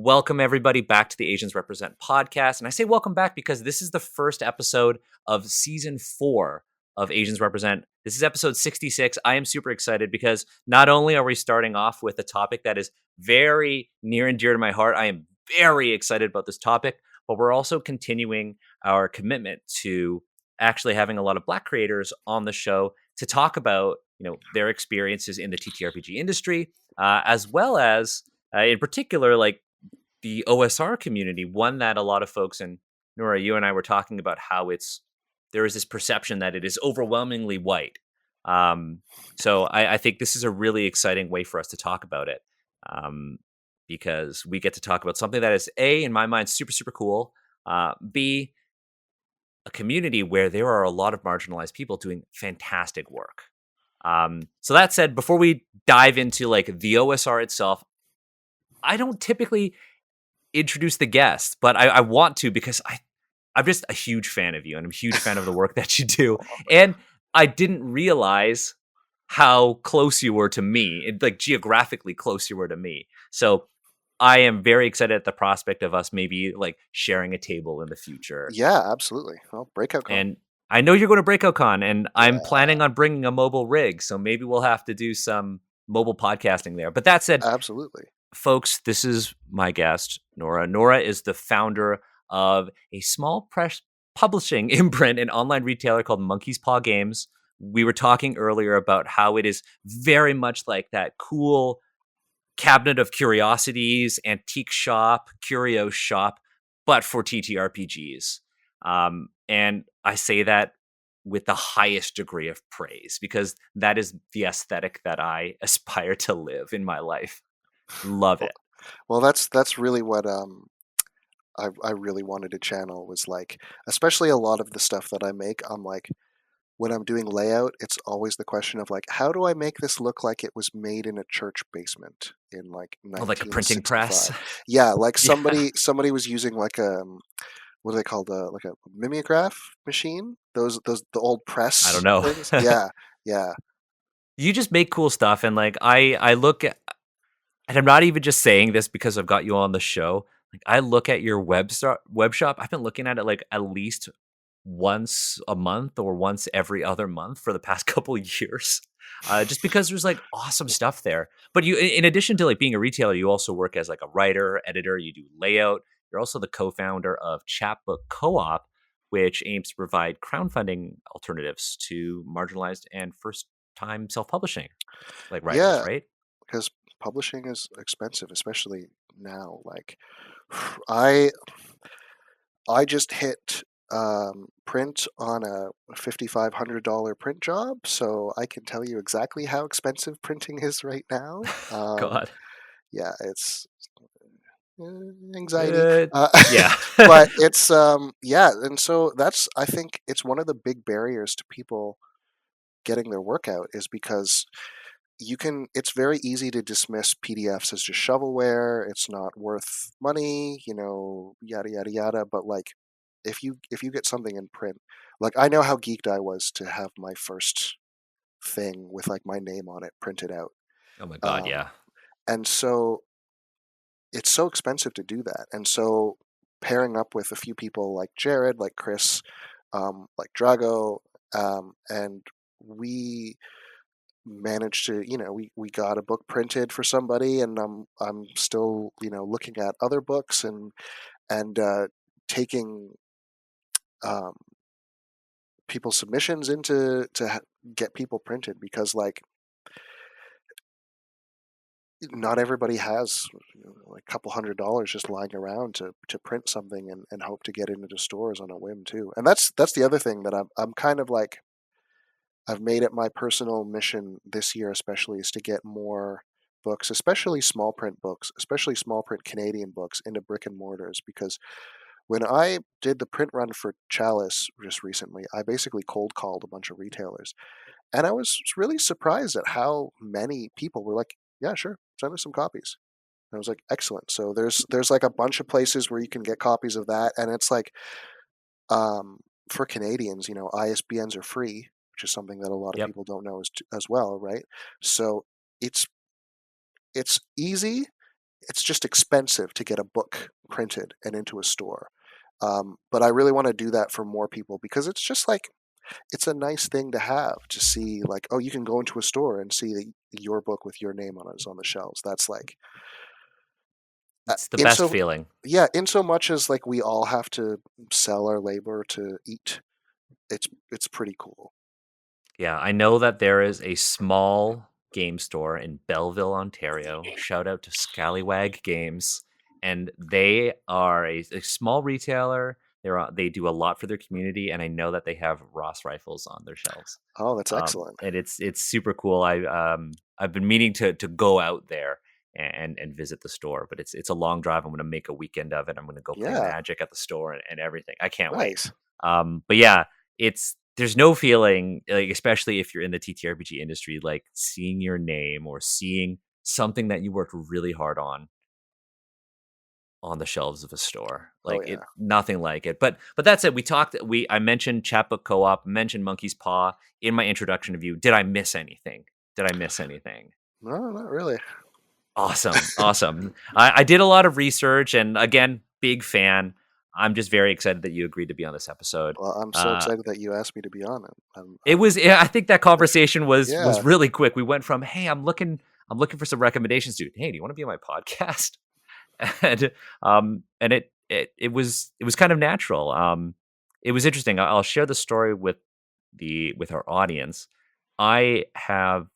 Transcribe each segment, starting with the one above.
Welcome, everybody, back to the Asians Represent podcast. And I say welcome back because this is the first episode of season 4 of Asians Represent. This is episode 66. I am super excited because not only are we starting off with a topic that is very near and dear to my heart, I am very excited about this topic, but we're also continuing our commitment to actually having a lot of Black creators on the show to talk about, their experiences in the TTRPG industry, as well as, in particular, like the OSR community, one that a lot of folks, and Nora, you and I were talking about how there is this perception that it is overwhelmingly white. So I think this is a really exciting way for us to talk about it, because we get to talk about something that is A, in my mind, super, super cool. B, a community where there are a lot of marginalized people doing fantastic work. So that said, before we dive into like the OSR itself, I don't typically introduce the guests, but I want to because I'm just a huge fan of you and I'm a huge fan of the work that you do. And I didn't realize how close you were to me, like geographically close you were to me. So I am very excited at the prospect of us maybe like sharing a table in the future. Yeah, absolutely. Well, Breakout Con. And I know you're going to Breakout Con, and I'm Yeah. planning on bringing a mobile rig, so maybe we'll have to do some mobile podcasting there. But that said, Absolutely. folks, this is my guest, Nora. Nora is the founder of a small press publishing imprint and online retailer called Monkey's Paw Games. We were talking earlier about how it is very much like that cool cabinet of curiosities, antique shop, curio shop, but for TTRPGs. And I say that with the highest degree of praise because that is the aesthetic that I aspire to live in my life. Love it. Well, that's really what I really wanted to channel was like, especially a lot of the stuff that I make. I'm like, when I'm doing layout, it's always the question of like, how do I make this look like it was made in a church basement in like Oh, like a printing press. 1965? Yeah, like Yeah. somebody was using like a what are they called? Like a mimeograph machine? Those the old I don't press know. things? Yeah, yeah. You just make cool stuff, and like I look at, and I'm not even just saying this because I've got you on the show. Like I look at your web shop. I've been looking at it like at least once a month or once every other month for the past couple of years, just because there's like awesome stuff there. But you, in addition to like being a retailer, you also work as like a writer, editor. You do layout. You're also the co-founder of Chapbook Co-op, which aims to provide crowdfunding alternatives to marginalized and first-time self-publishing like writers, Yeah, right? because publishing is expensive, especially now. Like, I I just hit print on a $5,500 print job, so I can tell you exactly how expensive printing is right now. God. Yeah, it's anxiety, Uh, uh, yeah. but it's yeah, and so that's I think it's one of the big barriers to people getting their work out is because it's very easy to dismiss PDFs as just shovelware. It's not worth money, yada yada yada. But like, if you get something in print, like I know how geeked I was to have my first thing with like my name on it printed out, Oh my God, um, yeah. and so it's so expensive to do that. And so pairing up with a few people like Jared, like Chris, like Drago, and we managed to we got a book printed for somebody, and I'm still looking at other books and taking um, people's submissions into to get people printed because like not everybody has like a couple $100 just lying around to print something and hope to get it into stores on a whim too. And that's the other thing that I'm kind of like I've made it my personal mission this year, especially, is to get more books, especially small print books, especially small print Canadian books, into brick and mortars. Because when I did the print run for Chalice just recently, I basically cold called a bunch of retailers, and I was really surprised at how many people were like, "Yeah, sure, send us some copies." And I was like, "Excellent." So there's like a bunch of places where you can get copies of that, and it's like um, for Canadians, ISBNs are free, which is something that a lot of Yep. people don't know as well, right? So it's it's easy, it's just expensive to get a book printed and into a store. But I really want to do that for more people, because it's just like, it's a nice thing to have, to see like, oh, you can go into a store and see your book with your name on it is on the shelves. That's like, It's the in best so feeling. yeah, in so much as like we all have to sell our labor to eat, it's pretty cool. Yeah, I know that there is a small game store in Belleville, Ontario. Shout out to Scallywag Games, and they are a small retailer. They do a lot for their community, and I know that they have Ross rifles on their shelves. Oh, that's excellent. And it's super cool. I've been meaning to go out there and visit the store, but it's a long drive. I'm going to make a weekend of it. I'm going to go play Yeah, Magic at the store and everything. I can't wait. nice. But yeah, there's no feeling, like, especially if you're in the TTRPG industry, like seeing your name or seeing something that you worked really hard on the shelves of a store. Oh Like, yeah. nothing like it. But that's it. I mentioned Chapbook Co-op, mentioned Monkey's Paw in my introduction of you. Did I miss anything? No, not really. Awesome. I did a lot of research, and again, big fan. I'm just very excited that you agreed to be on this episode. Well, I'm so excited that you asked me to be on it. I think that conversation was Yeah. really quick. We went from, hey, I'm looking for some recommendations, dude. Hey, do you want to be on my podcast? And it was kind of natural. It was interesting. I'll share the story with our audience. I have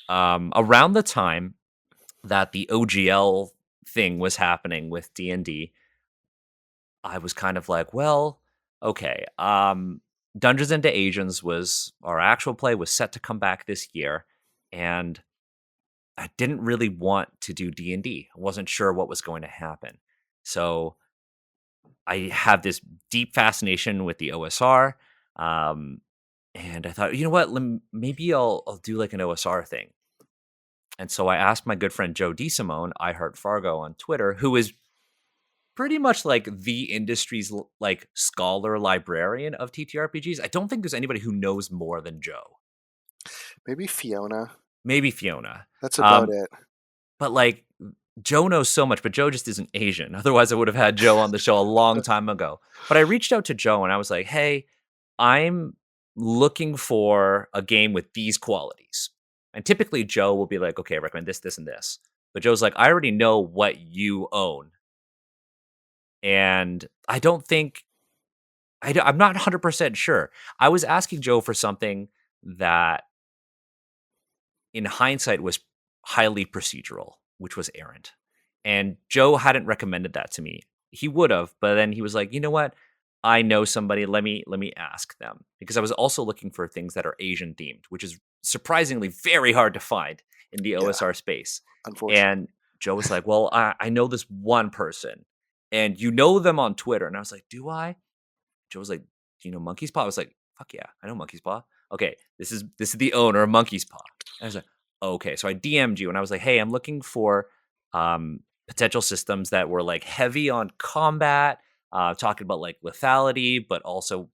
around the time that the OGL thing was happening with D&D, I was kind of like, well, okay. Dungeons into Asians was our actual play was set to come back this year, and I didn't really want to do D&D. I wasn't sure what was going to happen. So I have this deep fascination with the OSR. And I thought, you know what, maybe I'll do like an OSR thing. And so I asked my good friend Joe DeSimone, I Heart Fargo on Twitter, who is pretty much like the industry's like scholar librarian of TTRPGs. I don't think there's anybody who knows more than Joe. Maybe Fiona. Maybe Fiona. That's about it. But like, Joe knows so much, but Joe just isn't Asian. Otherwise, I would have had Joe on the show a long time ago. But I reached out to Joe and I was like, hey, I'm looking for a game with these qualities. And typically Joe will be like, okay, I recommend this, this, and this. But Joe's like, I already know what you own. And I don't think, I'm not 100% sure. I was asking Joe for something that in hindsight was highly procedural, which was Errant. And Joe hadn't recommended that to me. He would have, but then he was like, you know what? I know somebody. Let me ask them, because I was also looking for things that are Asian themed, which is surprisingly very hard to find in the OSR space. Unfortunately. And Joe was like, well, I know this one person, and you know them on Twitter. And I was like, do I? Joe was like, do you know Monkey's Paw? I was like, fuck yeah, I know Monkey's Paw. Okay, this is the owner of Monkey's Paw. And I was like, okay. So I DM'd you and I was like, hey, I'm looking for potential systems that were like heavy on combat, talking about like lethality, but also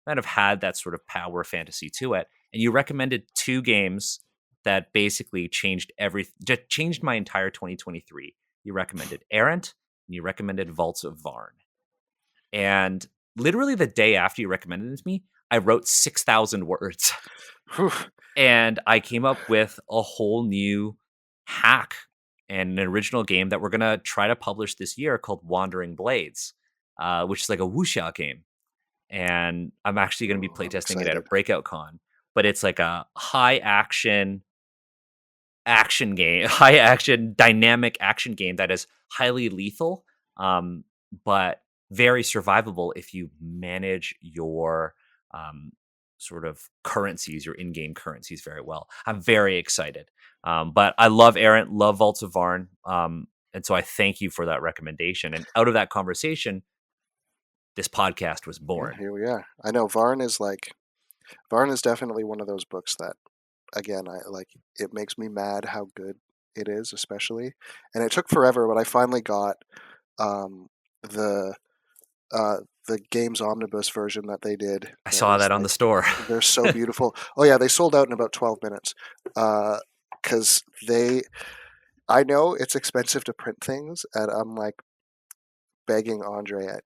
kind of had that sort of power fantasy to it. And you recommended 2 games that basically changed my entire 2023. You recommended Errant and you recommended Vaults of Varn. And literally the day after you recommended it to me, I wrote 6,000 words. And I came up with a whole new hack and an original game that we're going to try to publish this year called Wandering Blades, which is like a wuxia game. And I'm actually going to be playtesting it at a Breakout Con. But it's like a high action dynamic action game that is highly lethal, but very survivable if you manage your sort of currencies, your in-game currencies very well. I'm very excited. But I love Errant, love Vaults of Varn. And so I thank you for that recommendation. And out of that conversation, this podcast was born. Yeah, here we are. I know Varn is definitely one of those books that, again, it makes me mad how good it is, especially. And it took forever, but I finally got the game's omnibus version that they did. I saw that on the store. They're so beautiful. Oh yeah, they sold out in about 12 minutes. Because I know it's expensive to print things, and I'm like begging Andre at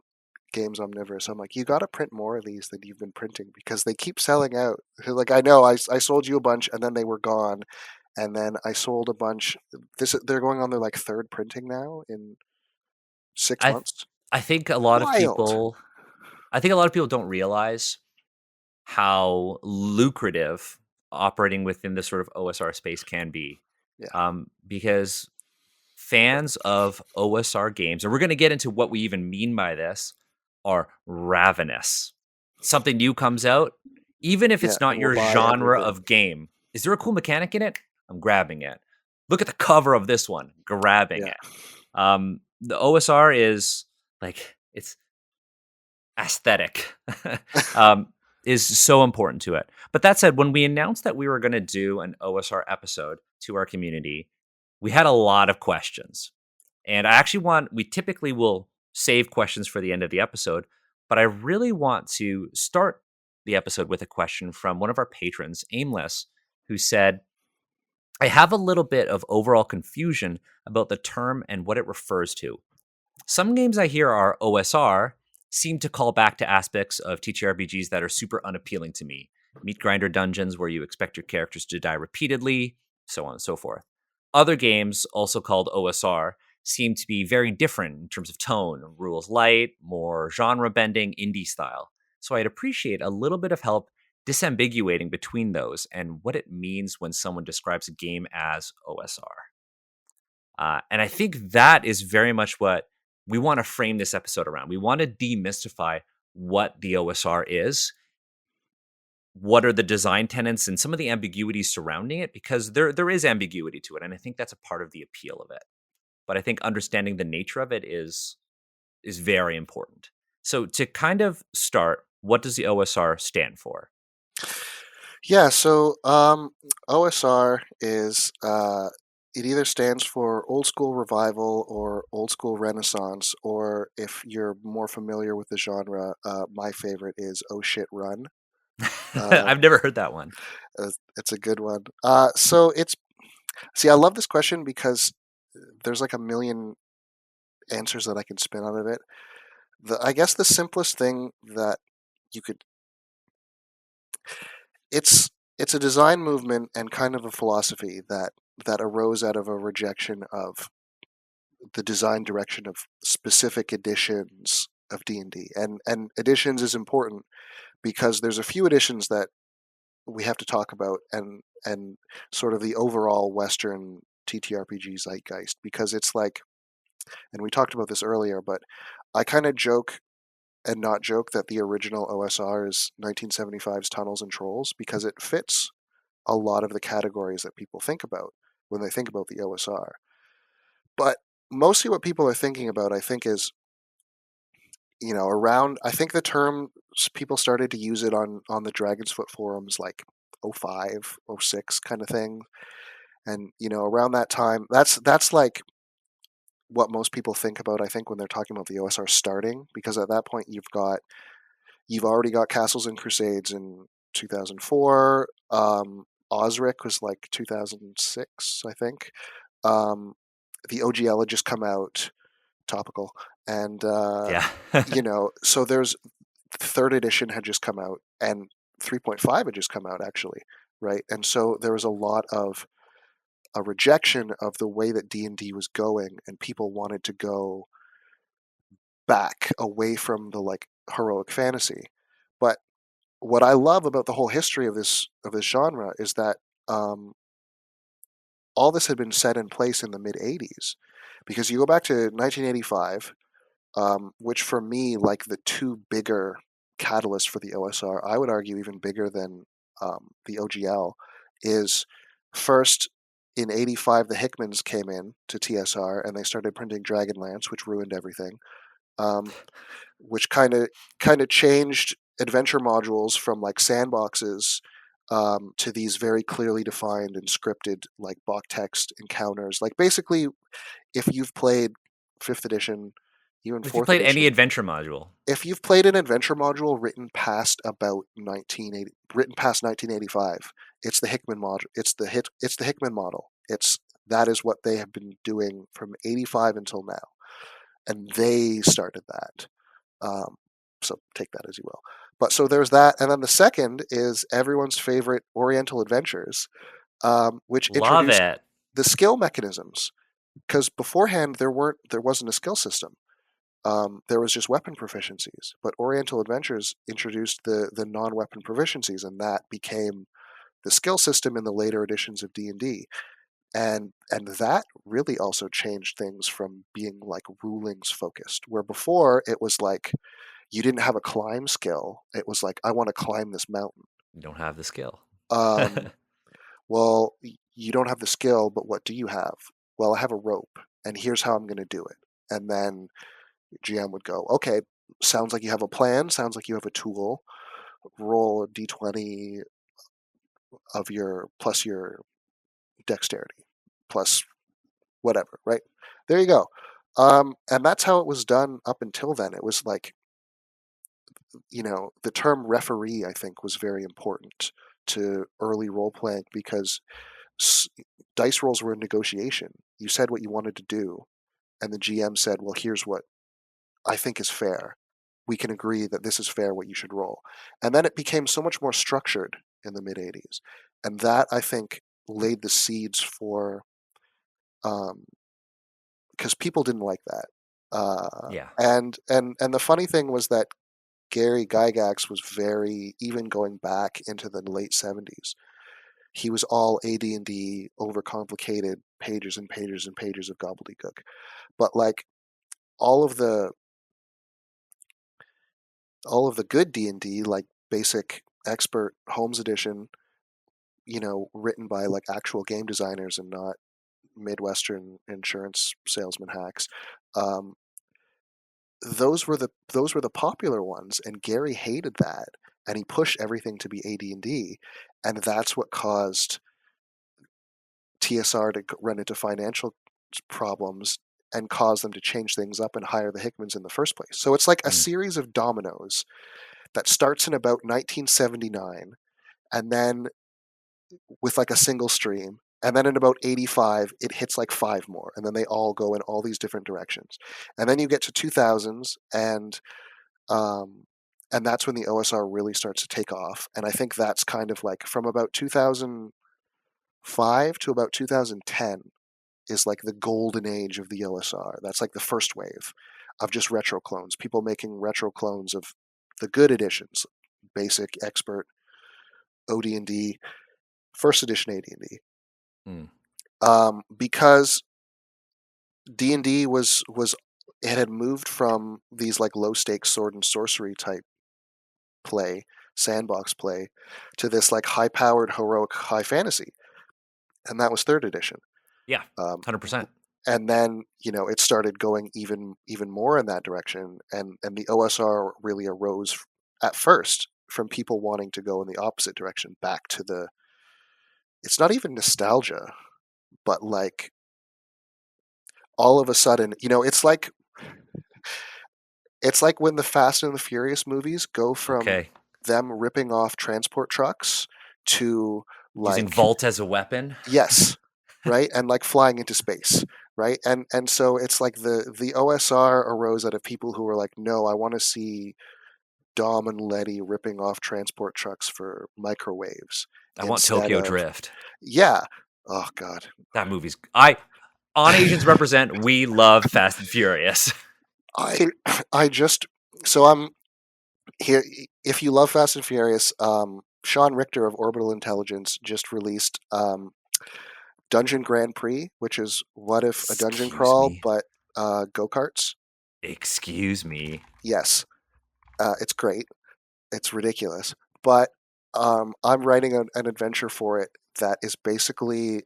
Games Omnivorous. I'm like, you got to print more of these than you've been printing because they keep selling out. Like, I know I sold you a bunch and then they were gone, and then I sold a bunch. They're going on their like third printing now in 6 I months. I think a lot of Wild. people I think a lot of people don't realize how lucrative operating within this sort of OSR space can be. Yeah. Because fans of OSR games, and we're going to get into what we even mean by this, are ravenous. Something new comes out, even if Yeah, it's not and we'll your buy genre everything. of game. Is there a cool mechanic in it? I'm grabbing it. Look at the cover of this one, grabbing Yeah. it. The OSR is like, it's aesthetic. um, is so important to it. But that said, when we announced that we were going to do an OSR episode to our community, we had a lot of questions. And I actually we typically will save questions for the end of the episode, but I really want to start the episode with a question from one of our patrons, Aimless, who said, I have a little bit of overall confusion about the term and what it refers to. Some games I hear are OSR seem to call back to aspects of TTRPGs that are super unappealing to me. Meat grinder dungeons where you expect your characters to die repeatedly, so on and so forth. Other games, also called OSR, seem to be very different in terms of tone, rules light, more genre bending, indie style. So I'd appreciate a little bit of help disambiguating between those and what it means when someone describes a game as OSR. And I think that is very much what we want to frame this episode around. We want to demystify what the OSR is, what are the design tenets, and some of the ambiguities surrounding it, because there is ambiguity to it, and I think that's a part of the appeal of it. But I think understanding the nature of it is very important. So to kind of start, what does the OSR stand for? Yeah, so OSR is it either stands for old school revival or old school renaissance, or if you're more familiar with the genre, my favorite is Oh Shit Run. Uh, I've never heard that one. it's a good one. So it's see, I love this question because there's like a million answers that I can spin out of it. I guess the simplest thing that you could it's it's a design movement and kind of a philosophy that arose out of a rejection of the design direction of specific editions of D&D. And editions is important because there's a few editions that we have to talk about and sort of the overall Western TTRPG zeitgeist, because it's like, and we talked about this earlier, but I kind of joke and not joke that the original OSR is 1975's Tunnels and Trolls because it fits a lot of the categories that people think about when they think about the OSR. But mostly what people are thinking about, I think, is, around, I think the term, people started to use it on the Dragon's Foot forums like '05, '06 kind of thing. And, around that time, that's like what most people think about, I think, when they're talking about the OSR starting, because at that point you've already got Castles and Crusades in 2004. Osric was like 2006, I think. Um, the OGL had just come out, topical, and Yeah. so there's third edition had just come out, and 3.5 had just come out actually, right? And so there was a lot of a rejection of the way that D&D was going, and people wanted to go back away from the like heroic fantasy. But what I love about the whole history of this genre is that um, all this had been set in place in the mid '80s, because you go back to 1985, which for me, like the two bigger catalysts for the OSR, I would argue even bigger than the OGL, is first in '85 the Hickmans came in to TSR and they started printing Dragonlance, which ruined everything. Um, which kind of changed adventure modules from like sandboxes to these very clearly defined and scripted like block text encounters. Like basically, if you've played fifth edition, even If you fourth played any edition, adventure module, if you've played an adventure module written past 1985, it's the Hickman module. It's the Hickman model. It's That is what they have been doing from 85 until now. And they started that. So take that as you will. But so there's that. And then the second is everyone's favorite Oriental Adventures, which Love introduced it. the skill mechanisms. Because beforehand there wasn't a skill system. There was just weapon proficiencies. But Oriental Adventures introduced the non-weapon proficiencies, and that became the skill system in the later editions of D&D. And that really also changed things from being like rulings focused, where before it was like you didn't have a climb skill. It was like, I want to climb this mountain. You don't have the skill. Well, you don't have the skill, but what do you have? Well, I have a rope, and here's how I'm going to do it. And then GM would go, okay, sounds like you have a plan, sounds like you have a tool. Roll a d20 of your plus your dexterity plus whatever, right? There you go. And that's how it was done up until then. It was like, the term referee, I think, was very important to early role playing because dice rolls were a negotiation. You said what you wanted to do, and the GM said, well, here's what I think is fair. We can agree that this is fair, what you should roll. And then it became so much more structured in the mid-'80s. And that, I think, laid the seeds for, because people didn't like that. Yeah. And the funny thing was that Gary Gygax was very, even going back into the late 70s, he was all AD&D, overcomplicated pages and pages and pages of gobbledygook. But like all of the good D&D, like basic expert Holmes edition, written by like actual game designers and not Midwestern insurance salesman hacks, those were the popular ones, and Gary hated that, and he pushed everything to be AD&D, and that's what caused TSR to run into financial problems and cause them to change things up and hire the Hickmans in the first place. So it's like a series of dominoes that starts in about 1979, and then with like a single stream, and then in about 85 it hits like 5 more, and then they all go in all these different directions, and then you get to 2000s, and that's when the OSR really starts to take off. And I think that's kind of like from about 2005 to about 2010 is like the golden age of the OSR. That's like the first wave of just retro clones, people making retro clones of the good editions, basic, expert, OD&D, first edition AD&D. Because D&D was it had moved from these like low stakes sword and sorcery type play, sandbox play, to this like high powered heroic high fantasy, and that was third edition. Yeah, 100%. And then it started going even more in that direction, and the OSR really arose at first from people wanting to go in the opposite direction, back to the, it's not even nostalgia, but like all of a sudden, it's like when the Fast and the Furious movies go from them ripping off transport trucks to like using Volt as a weapon. Yes, right, and like flying into space, right, and so it's like the OSR arose out of people who were like, no, I want to see Dom and Letty ripping off transport trucks for microwaves. I want Tokyo Drift. Yeah. Oh God. That movie's on Asians Represent, we love Fast and Furious. I just, so I'm here. If you love Fast and Furious, Sean Richter of Orbital Intelligence just released Dungeon Grand Prix, which is what if a dungeon crawl, but go-karts. Excuse me. Yes. It's great. It's ridiculous. But I'm writing an adventure for it that is basically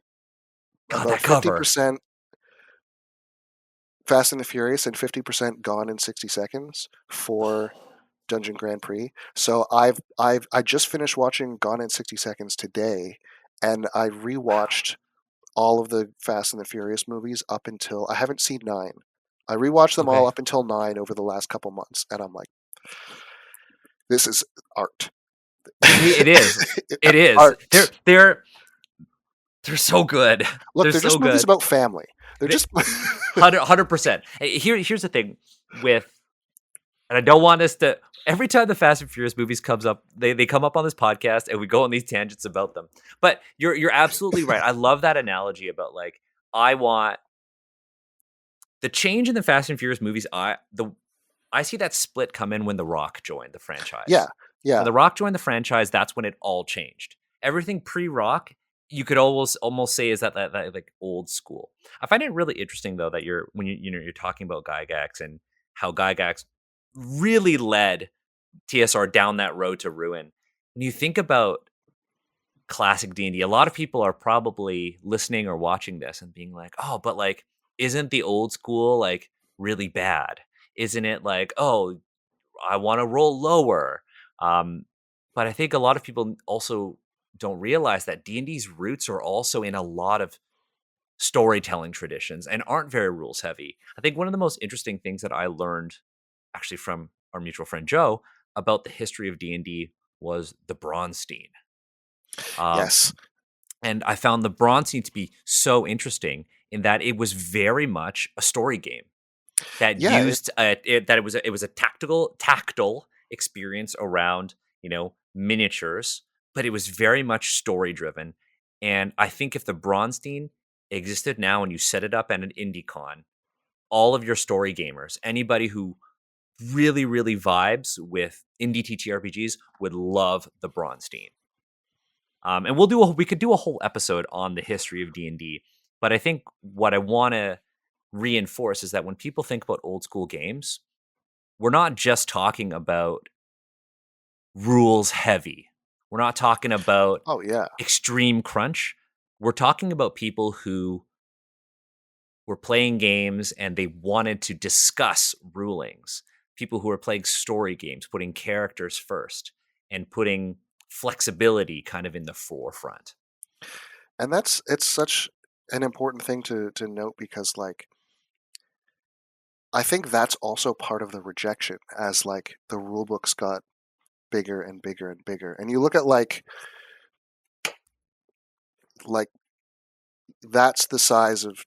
about 50% Fast and the Furious and 50% Gone in 60 Seconds for Dungeon Grand Prix. So I just finished watching Gone in 60 Seconds today, and I rewatched all of the Fast and the Furious movies up until, I haven't seen 9. I rewatched them all up until 9 over the last couple months, and I'm like, this is art. It is. It is. Art. They're They're so good. Look, They're they're so just movies good. about family. They're They, just 100%. Here's the thing with, and I don't want us to. Every time the Fast and Furious movies comes up, they come up on this podcast, and we go on these tangents about them. But you're absolutely right. I love that analogy about like I want the change in the Fast and Furious movies. I see that split come in when The Rock joined the yeah, franchise. When yeah, The Rock joined the franchise, that's when it all changed. Everything pre-Rock, you could almost say is that like old school. I find it really interesting though that you're talking about Gygax and how Gygax really led TSR down that road to ruin. When you think about classic D&D, a lot of people are probably listening or watching this and being like, "Oh, but like isn't the old school like really bad? Isn't it like, oh, I want to roll lower?" Um, but I think a lot of people also don't realize that D&D's roots are also in a lot of storytelling traditions and aren't very rules heavy. I think one of the most interesting things that I learned actually from our mutual friend Joe about the history of D&D was the Bronstein. Um, yes, and I found the Bronstein to be so interesting in that it was very much a story game that yeah. used that it was a tactile experience around miniatures, but it was very much story driven. And I think if the Bronstein existed now and you set it up at an indie con, all of your story gamers, anybody who really vibes with indie TTRPGs would love the Bronstein. And we could do a whole episode on the history of D&D, but I think what I want to reinforce is that when people think about old school games, we're not just talking about rules heavy. We're not talking about Oh yeah, extreme crunch. We're talking about people who were playing games and they wanted to discuss rulings. People who are playing story games, putting characters first and putting flexibility kind of in the forefront. and it's such an important thing to note because like I think that's also part of the rejection as like the rule books got bigger and bigger and bigger, and you look at like that's the size of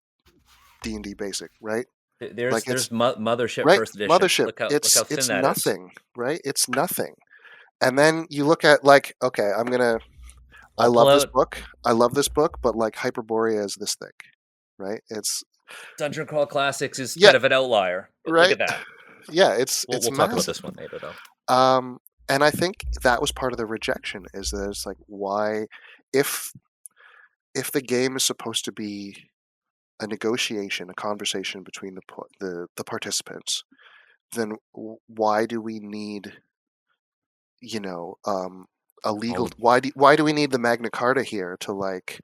D&D Basic, right? There's Like it's Mothership right First Edition. Mothership. Look how thin It's that is. nothing, right? It's nothing. And then you look at like, okay, I I'll pull love this out book. I love this book, but like Hyperborea is this thick, right? It's Dungeon Crawl Classics is yeah, kind of an outlier, but look right. at that. Yeah, We'll it's talk about massive. this one later though. And I think that was part of the rejection is that it's like why if the game is supposed to be a negotiation, a conversation between the participants, then why do we need you know a All legal the why do we need the Magna Carta here to like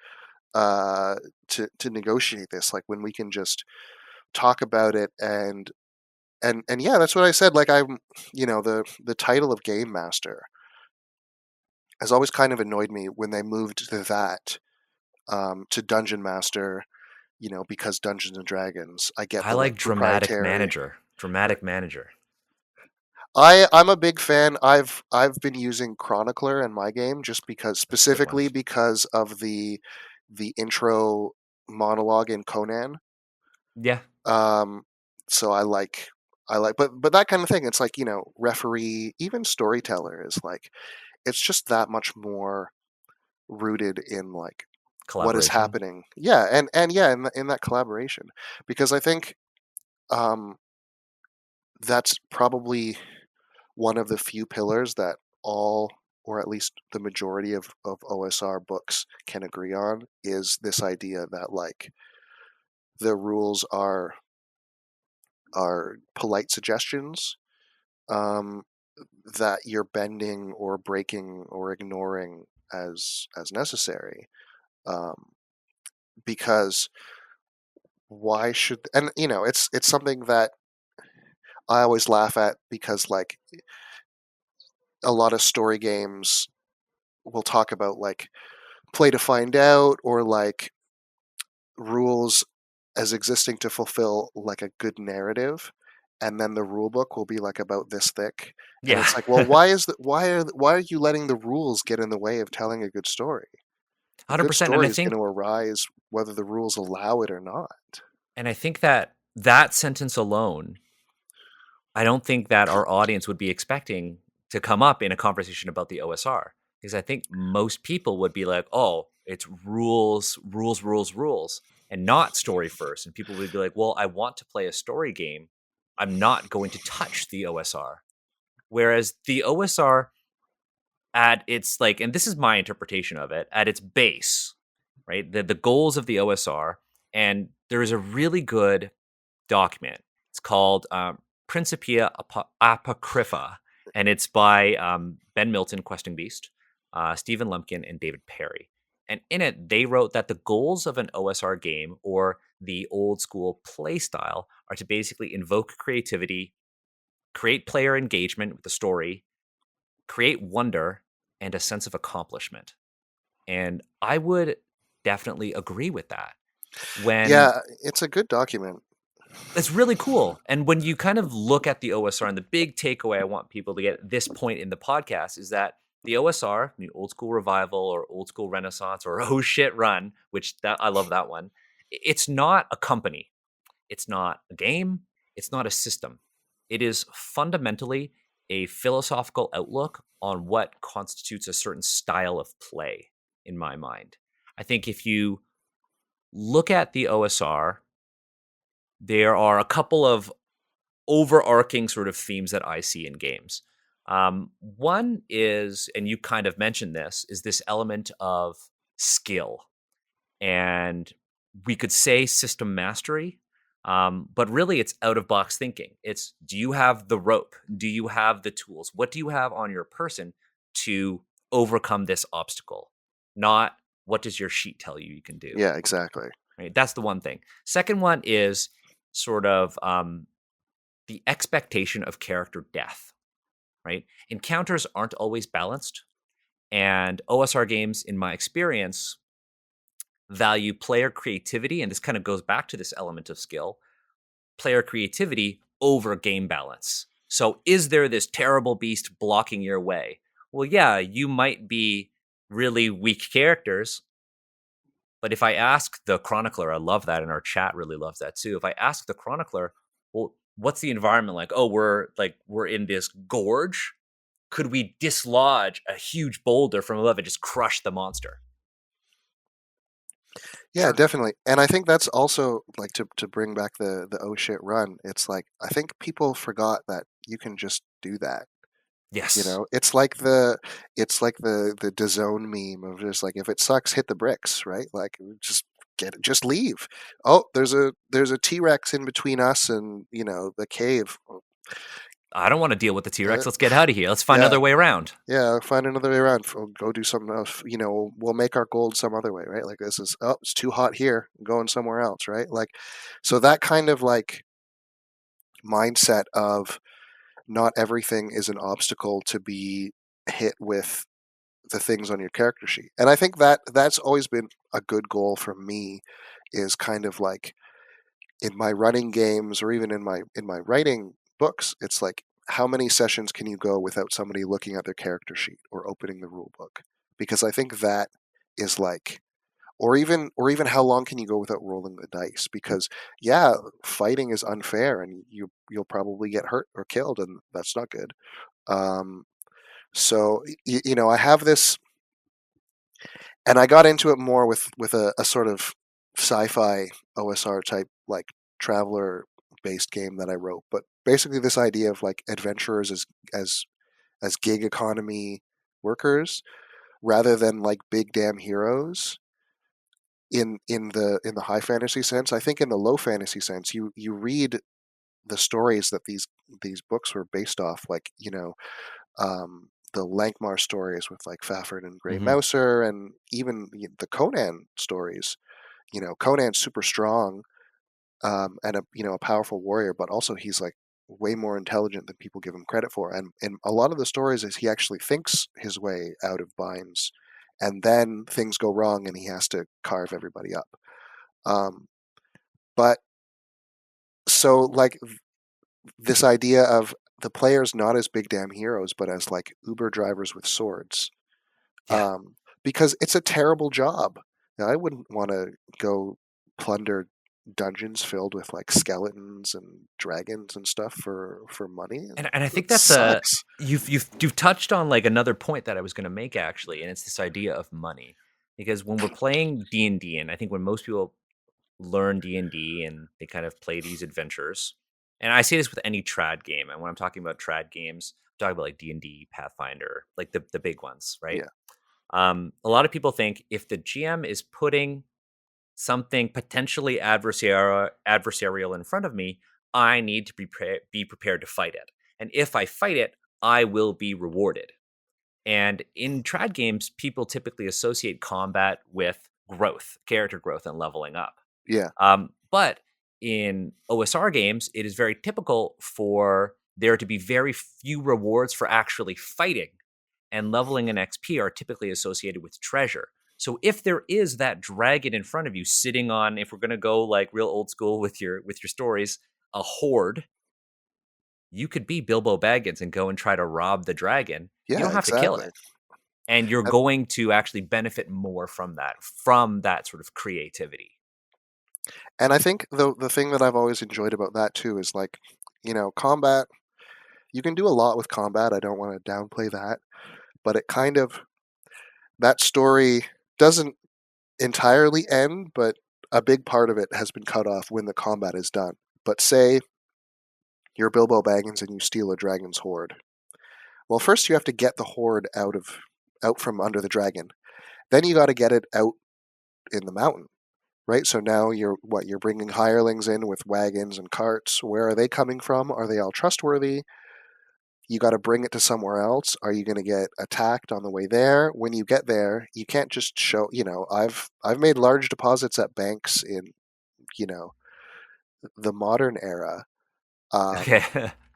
to negotiate this like when we can just talk about it and yeah, that's what I said, like I'm the title of game master has always kind of annoyed me when they moved to that to dungeon master, because Dungeons and Dragons, I get I the like like dramatic proprietary. manager. Dramatic manager. I'm a big fan. I've been using Chronicler in my game just because That's a good one. specifically because of the intro monologue in Conan. Yeah. Um, so but that kind of thing. It's like referee, even storyteller is like it's just that much more rooted in like what is Collaboration. happening. Yeah, and yeah, in that collaboration, because I think um, that's probably one of the few pillars that all, or at least the majority of OSR books can agree on is this idea that like the rules are polite suggestions um, that you're bending or breaking or ignoring as necessary. Um, because why should, and it's something that I always laugh at because like a lot of story games will talk about like play to find out or like rules as existing to fulfill like a good narrative, and then the rule book will be like about this thick, and Yeah. it's like, well, why are you letting the rules get in the way of telling a good story? A good 100%. And story is going to arise whether the rules allow it or not. I think that that sentence alone, I don't think that our audience would be expecting to come up in a conversation about the OSR, because I think most people would be like, "Oh, it's rules, rules, rules, rules," and not story first. And people would be like, "Well, I want to play a story game. I'm not going to touch the OSR." Whereas the OSR at its like, and this is my interpretation of it, at its base, right? The goals of the OSR, and there is a really good document. It's called Principia Apocrypha, and it's by Ben Milton, Questing Beast, Stephen Lumpkin, and David Perry. And in it, they wrote that the goals of an OSR game or the old school play style are to basically invoke creativity, create player engagement with the story, create wonder, and a sense of accomplishment. And I would definitely agree with that. Yeah, it's a good document. It's really cool. And when you kind of look at the OSR, and the big takeaway I want people to get at this point in the podcast is that the OSR, the old school revival or old school renaissance or oh shit run, which that I love that one. It's not a company. It's not a game. It's not a system. It is fundamentally a philosophical outlook on what constitutes a certain style of play, in my mind. I think if you look at the OSR, there are a couple of overarching sort of themes that I see in games. One is, and you kind of mentioned this, is this element of skill. And we could say system mastery, but really it's out of box thinking. It's, do you have the rope? Do you have the tools? What do you have on your person to overcome this obstacle? Not what does your sheet tell you can do? Yeah, exactly. Right. That's the one thing. Second one is sort of the expectation of character death, right? Encounters aren't always balanced. And OSR games, in my experience, value player creativity. And this kind of goes back to this element of skill, player creativity over game balance. So is there this terrible beast blocking your way? Well, yeah, you might be really weak characters. But if I ask the chronicler, I love that, and our chat really loves that too. If I ask the chronicler, well, what's the environment like? Oh, we're in this gorge. Could we dislodge a huge boulder from above and just crush the monster? Yeah, Sure. definitely. And I think that's also like to bring back the oh shit run. It's like I think people forgot that you can just do that. Yes. It's like the DeSimone meme of just like if it sucks, hit the bricks, right? Like just leave. Oh, there's a T-Rex in between us and the cave. I don't want to deal with the Uh, T-Rex. Let's get out of here. Let's find yeah, another way around. yeah. Find another way around. Go do something else. We'll make our gold some other way, right? Like it's too hot here. I'm going somewhere else, right? Like, so that kind of like mindset of not everything is an obstacle to be hit with the things on your character sheet. And I think that that's always been a good goal for me, is kind of like in my running games or even in my writing books, it's like how many sessions can you go without somebody looking at their character sheet or opening the rule book? Because I think that is like, or even how long can you go without rolling the dice? Because yeah, fighting is unfair and you'll probably get hurt or killed, and that's not good. um, so I have this, and I got into it more with a sort of sci-fi OSR type like traveler based game that I wrote. But basically, this idea of like adventurers as as gig economy workers rather than like big damn heroes in the high fantasy sense. I think in the low fantasy sense, you read the stories that these books were based off, like the Lankmar stories with like Fafhrd and Grey Mm-hmm. Mouser, and even the Conan stories. Conan's super strong, and a powerful warrior, but also he's like way more intelligent than people give him credit for. And in a lot of the stories, is he actually thinks his way out of binds, and then things go wrong, and he has to carve everybody up. Um, but so like this idea of the players not as big damn heroes, but as like Uber drivers with swords. Yeah. because it's a terrible job. Now, I wouldn't want to go plunder dungeons filled with like skeletons and dragons and stuff for money. And I think That that's sucks. you've touched on like another point that I was going to make actually, and it's this idea of money. Because when we're playing D&D, and I think when most people learn D&D and they kind of play these adventures, and I say this with any trad game, and when I'm talking about trad games, I'm talking about like D&D, Pathfinder, like the big ones, right? Yeah, A lot of people think if the GM is putting something potentially adversarial in front of me, I need to be prepared to fight it. And if I fight it, I will be rewarded. And in trad games, people typically associate combat with growth, character growth, and leveling up. yeah, But in OSR games, it is very typical for there to be very few rewards for actually fighting, and leveling and XP are typically associated with treasure. So if there is that dragon in front of you sitting on, if we're going to go like real old school with your stories, a horde, you could be Bilbo Baggins and go and try to rob the dragon. You yeah, don't have to kill exactly. it. And you're And, going to actually benefit more from that sort of creativity. and I think the thing that I've always enjoyed about that too is like, combat. You can do a lot with combat. I don't want to downplay that, but it kind of that story doesn't entirely end, but a big part of it has been cut off when the combat is done. But say you're Bilbo Baggins and you steal a dragon's hoard. Well, first you have to get the hoard out from under the dragon. Then you got to get it out in the mountain, right? So now you're bringing hirelings in with wagons and carts. Where are they coming from? Are they all trustworthy? You got to bring it to somewhere else. Are you going to get attacked on the way there? When you get there, you can't just show. I've made large deposits at banks in you know the modern era, um, Okay.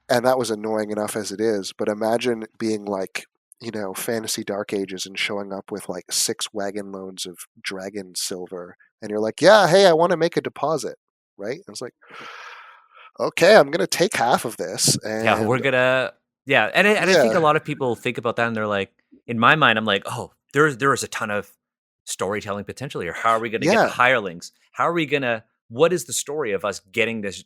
and that was annoying enough as it is. But imagine being like fantasy dark ages and showing up with like 6 wagon loads of dragon silver, and you're like, yeah, hey, I want to make a deposit, right? And it's like, okay, I'm going to take half of this, Yeah, we're and gonna yeah, and I think a yeah, lot of people think about that and they're like, in my mind, I'm like, oh, there is a ton of storytelling potential here. How are we gonna get the yeah, hirelings? How are we gonna what is the story of us getting this,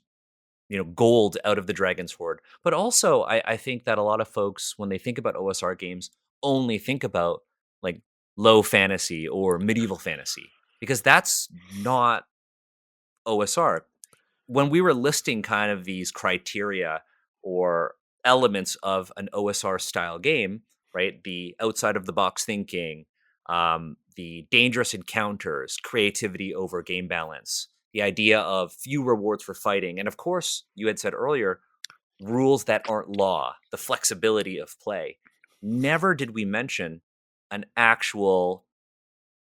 gold out of the dragon's hoard? But also I think that a lot of folks, when they think about OSR games, only think about like low fantasy or medieval fantasy, because that's not OSR. When we were listing kind of these criteria or elements of an OSR style game, right? The outside of the box thinking, the dangerous encounters, creativity over game balance, the idea of few rewards for fighting, and of course, you had said earlier, rules that aren't law, the flexibility of play. Never did we mention an actual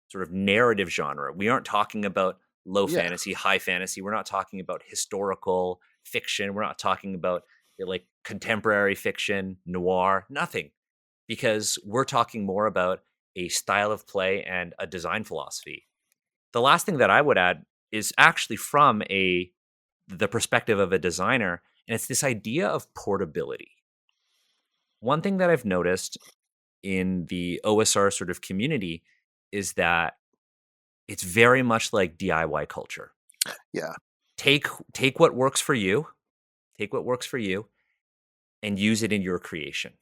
sort of narrative genre. We aren't talking about low yeah. fantasy, high fantasy. We're not talking about historical fiction. We're not talking about like contemporary fiction, noir, nothing, because we're talking more about a style of play and a design philosophy. The last thing that I would add is actually from the perspective of a designer, and it's this idea of portability. One thing that I've noticed in the OSR sort of community is that it's very much like DIY culture. Yeah. Take take what works for you, take what works for you and use it in your creation.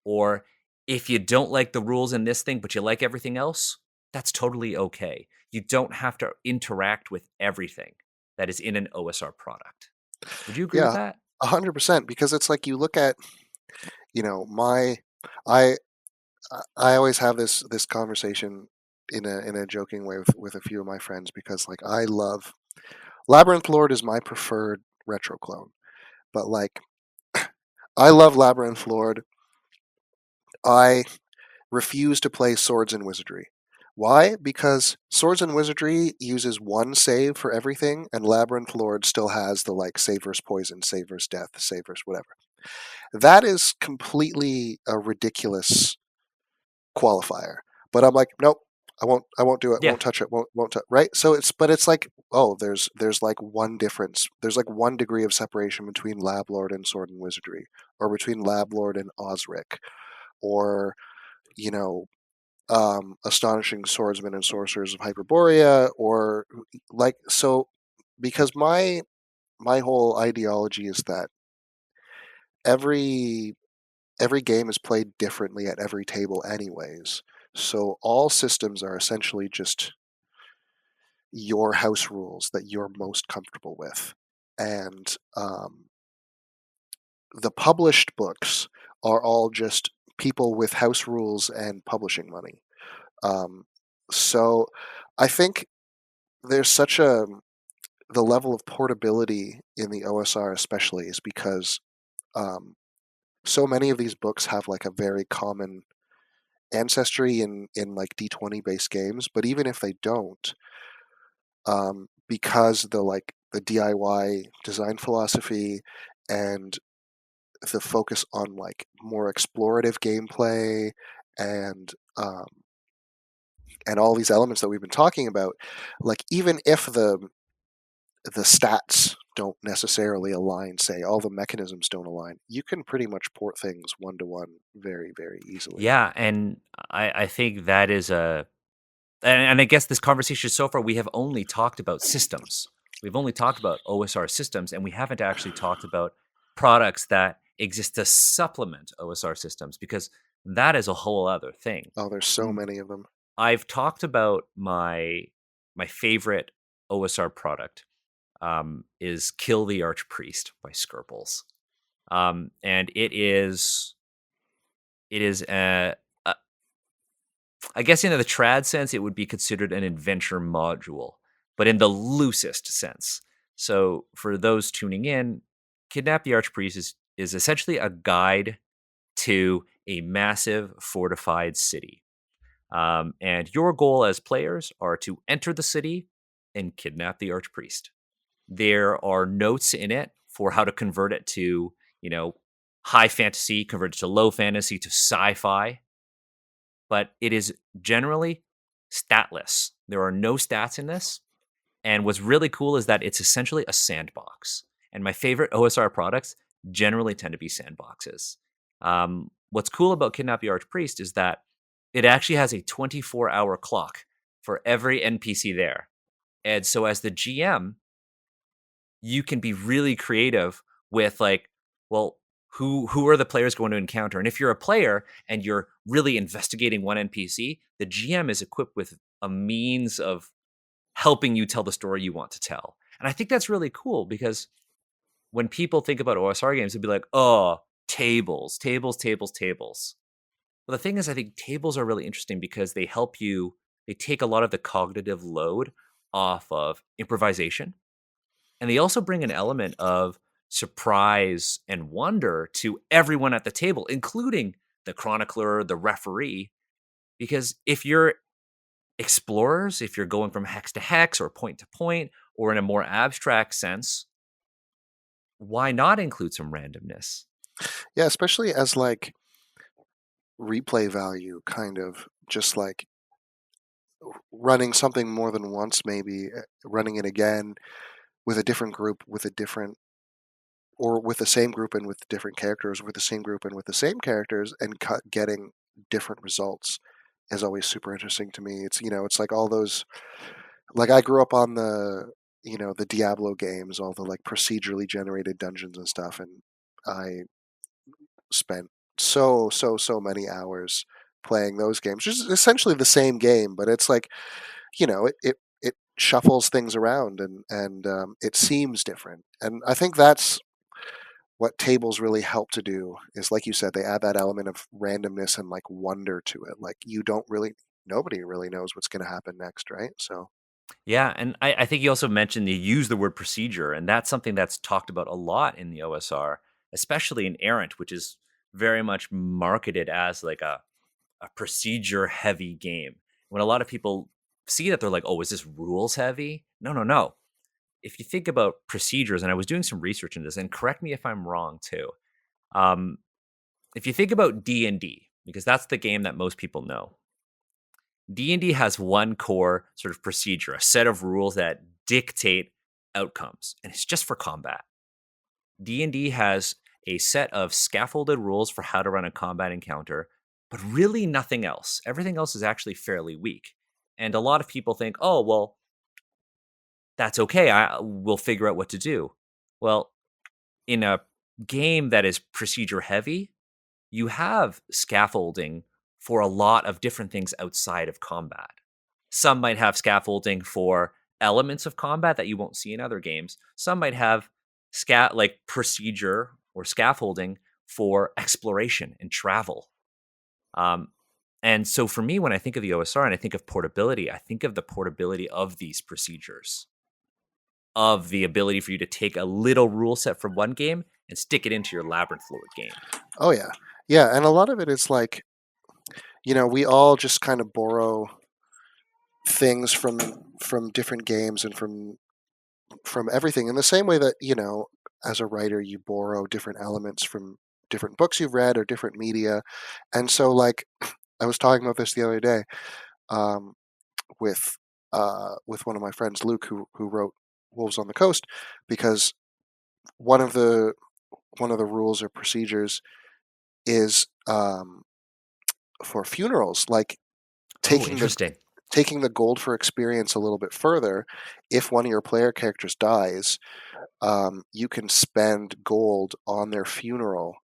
Or if you don't like the rules in this thing but you like everything else, that's totally okay. You don't have to interact with everything that is in an OSR product. Would you agree with Yeah, that? 100%. Because it's like you look at, my, I, I always have this conversation in a joking way with a few of my friends because like I love Labyrinth Lord is my preferred retro clone, but like I love Labyrinth Lord. I refuse to play Swords and Wizardry. Why? Because Swords and Wizardry uses one save for everything, and Labyrinth Lord still has the like save versus poison, save versus death, save versus whatever. That is completely a ridiculous qualifier. But I'm like, nope, I won't do it. Yeah. Won't touch it. Won't touch. Right. So it's like, oh, there's like one difference. There's like 1 degree of separation between Lab Lord and Sword and Wizardry, or between Lab Lord and Osric, or you know, Astonishing Swordsmen and Sorcerers of Hyperborea, or like so, because my whole ideology is that every every game is played differently at every table anyways. So all systems are essentially just your house rules that you're most comfortable with. And the published books are all just people with house rules and publishing money. Um, so I think there's such a the level of portability in the OSR especially is because um, so many of these books have like a very common ancestry in like D20 based games, but even if they don't, because the DIY design philosophy and the focus on like more explorative gameplay and um, and all these elements that we've been talking about, like even if the stats don't necessarily align, say all the mechanisms don't align, you can pretty much port things one to one very, very easily. Yeah, and I think that is and I guess this conversation so far we have only talked about systems. We've only talked about OSR systems, and we haven't actually talked about products that exist to supplement OSR systems because that is a whole other thing. Oh, there's so many of them. I've talked about my favorite OSR product is Kill the Archpriest by Skirples. And it is a I guess in the trad sense, it would be considered an adventure module, but in the loosest sense. So for those tuning in, Kidnap the Archpriest is essentially a guide to a massive fortified city. And your goal as players are to enter the city and kidnap the Archpriest. There are notes in it for how to convert it to, high fantasy, convert it to low fantasy, to sci-fi, but it is generally statless. There are no stats in this. And what's really cool is that it's essentially a sandbox. And my favorite OSR products generally tend to be sandboxes. What's cool about Kidnap the Archpriest is that it actually has a 24-hour clock for every NPC there. And so as the GM, you can be really creative with like, well, who are the players going to encounter? And if you're a player and you're really investigating one NPC, the GM is equipped with a means of helping you tell the story you want to tell. And I think that's really cool because when people think about OSR games, they'd be like, oh, tables, tables, tables, tables. Well, the thing is, I think tables are really interesting because they help you, they take a lot of the cognitive load off of improvisation. And they also bring an element of surprise and wonder to everyone at the table, including the chronicler, the referee. Because if you're explorers, if you're going from hex to hex or point to point, or in a more abstract sense, why not include some randomness? Yeah, especially as like replay value, kind of just like running something more than once, maybe running it again with a different group, with a different, or with the same group and with different characters, with the same group and with the same characters, and getting different results is always super interesting to me. It's it's like all those, like I grew up on the Diablo games, all the like procedurally generated dungeons and stuff, and I spent so many hours playing those games, which is essentially the same game, but it's like it shuffles things around and it seems different, and I think that's what tables really help to do. Is like you said, they add that element of randomness and like wonder to it. Like you don't really, nobody really knows what's going to happen next, right? So Yeah, and I think you also mentioned you use the word procedure, and that's something that's talked about a lot in the OSR, especially in Errant, which is very much marketed as like a procedure heavy game. When a lot of people see that, they're like, oh, is this rules heavy? No, no, no. If you think about procedures, and I was doing some research in this, and correct me if I'm wrong too. Um, if you think about D&D, because that's the game that most people know, D&D has one core sort of procedure, a set of rules that dictate outcomes, and it's just for combat. D&D has a set of scaffolded rules for how to run a combat encounter, but really nothing else. Everything else is actually fairly weak. And a lot of people think, oh, well, that's okay. We'll figure out what to do. Well, in a game that is procedure heavy, you have scaffolding for a lot of different things outside of combat. Some might have scaffolding for elements of combat that you won't see in other games. Some might have like procedure or scaffolding for exploration and travel. Um, and so for me, when I think of the OSR and I think of portability, I think of the portability of these procedures, of the ability for you to take a little rule set from one game and stick it into your Labyrinth Lord game. Oh yeah, yeah, and a lot of it is like, we all just kind of borrow things from different games and from everything in the same way that as a writer you borrow different elements from different books you've read or different media. And so, like, I was talking about this the other day, um, with one of my friends, Luke, who wrote Wolves on the Coast, because one of the rules or procedures is, for funerals, like Oh, taking the interesting. taking the gold for experience a little bit further. If one of your player characters dies, you can spend gold on their funeral,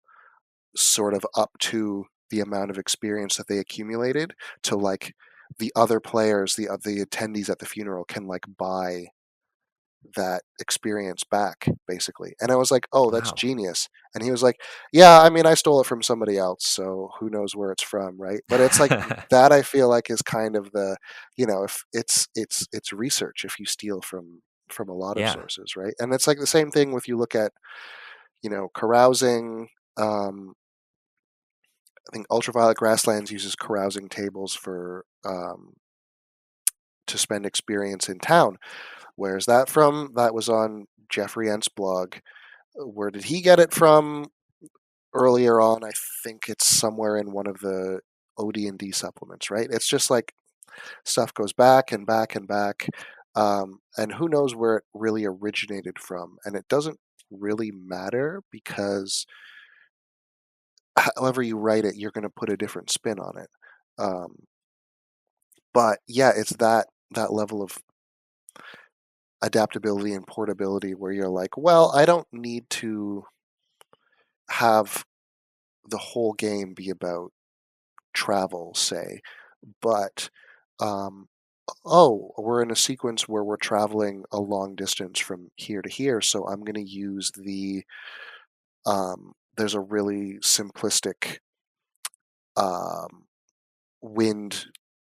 sort of up to the amount of experience that they accumulated, to like the other players, the attendees at the funeral can like buy that experience back, basically. And I was like, oh, that's Wow. genius. And he was like, yeah, I mean, I stole it from somebody else, so who knows where it's from, right? But it's like that, I feel like, is kind of the, if it's research if you steal from a lot of Yeah. sources, right? And it's like the same thing with, you look at, carousing. I think Ultraviolet Grasslands uses carousing tables for, to spend experience in town. Where's that from? That was on Jeffrey Ent's blog. Where did he get it from? Earlier on, I think it's somewhere in one of the OD&D supplements, right? It's just like stuff goes back and back and back, and who knows where it really originated from. And it doesn't really matter, because however you write it, you're going to put a different spin on it. But yeah, it's that level of adaptability and portability where you're like, well, I don't need to have the whole game be about travel, say, but we're in a sequence where we're traveling a long distance from here to here, so I'm going to use there's a really simplistic um, wind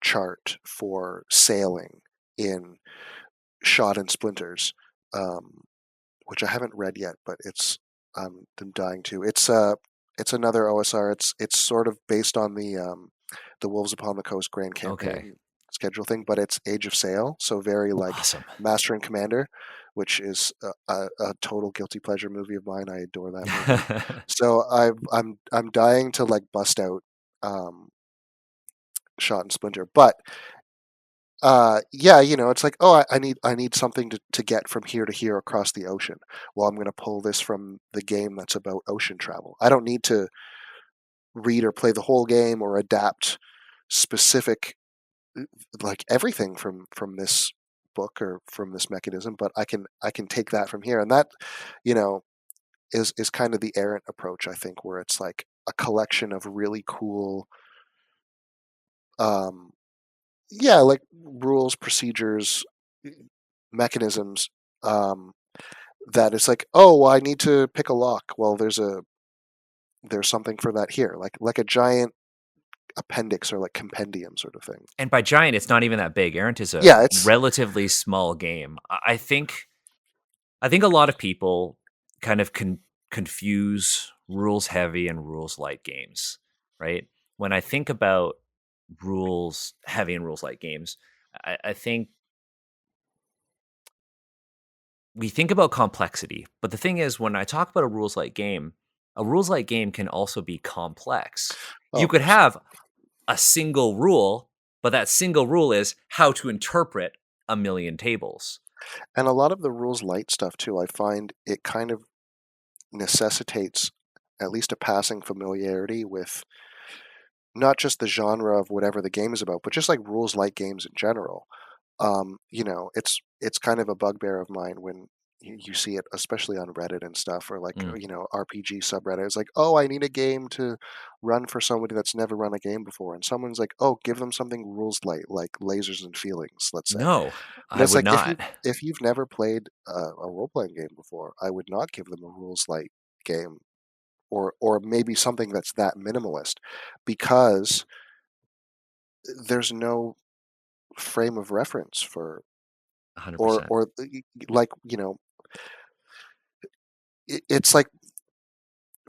chart for sailing in Shot and Splinters, um, which I haven't read yet, but I'm dying to. It's another OSR. It's sort of based on the Wolves Upon the Coast Grand Okay. Campaign schedule thing, but it's Age of Sail, so very like Awesome. Master and Commander, which is a total guilty pleasure movie of mine. I adore that movie. So I'm dying to like bust out um, Shot and Splinter, but yeah, it's like, oh, I need something to get from here to here across the ocean. Well, I'm going to pull this from the game that's about ocean travel. I don't need to read or play the whole game or adapt specific, like everything from this book or from this mechanism, but I can take that from here. And that, you know is kind of the errant approach, I think, where it's like a collection of really cool, um yeah, like rules, procedures, mechanisms, um that it's like, oh, well, I need to pick a lock. Well, there's something for that here, like a giant appendix or like compendium sort of thing. And by giant, it's not even that big. Errant is a Yeah, it's relatively small game. I think a lot of people kind of confuse rules heavy and rules light games, right? When I think about rules heavy and rules light games, I think we think about complexity. But the thing is, when I talk about a rules light game can also be complex. oh, You of could course. have a single rule, but that single rule is how to interpret a million tables. And a lot of the rules light stuff too, I find it kind of necessitates at least a passing familiarity with not just the genre of whatever the game is about, but just like rules light games in general. It's kind of a bugbear of mine when you see it, especially on Reddit and stuff, or like Mm. RPG subreddit. It's like, oh, I need a game to run for somebody that's never run a game before, and someone's like, oh, give them something rules light, like lasers and feelings, let's say. No, But I it's would like not. if you've never played a role playing game before, I would not give them a rules light game, or maybe something that's that minimalist, because there's no frame of reference for, 100%. or like it's like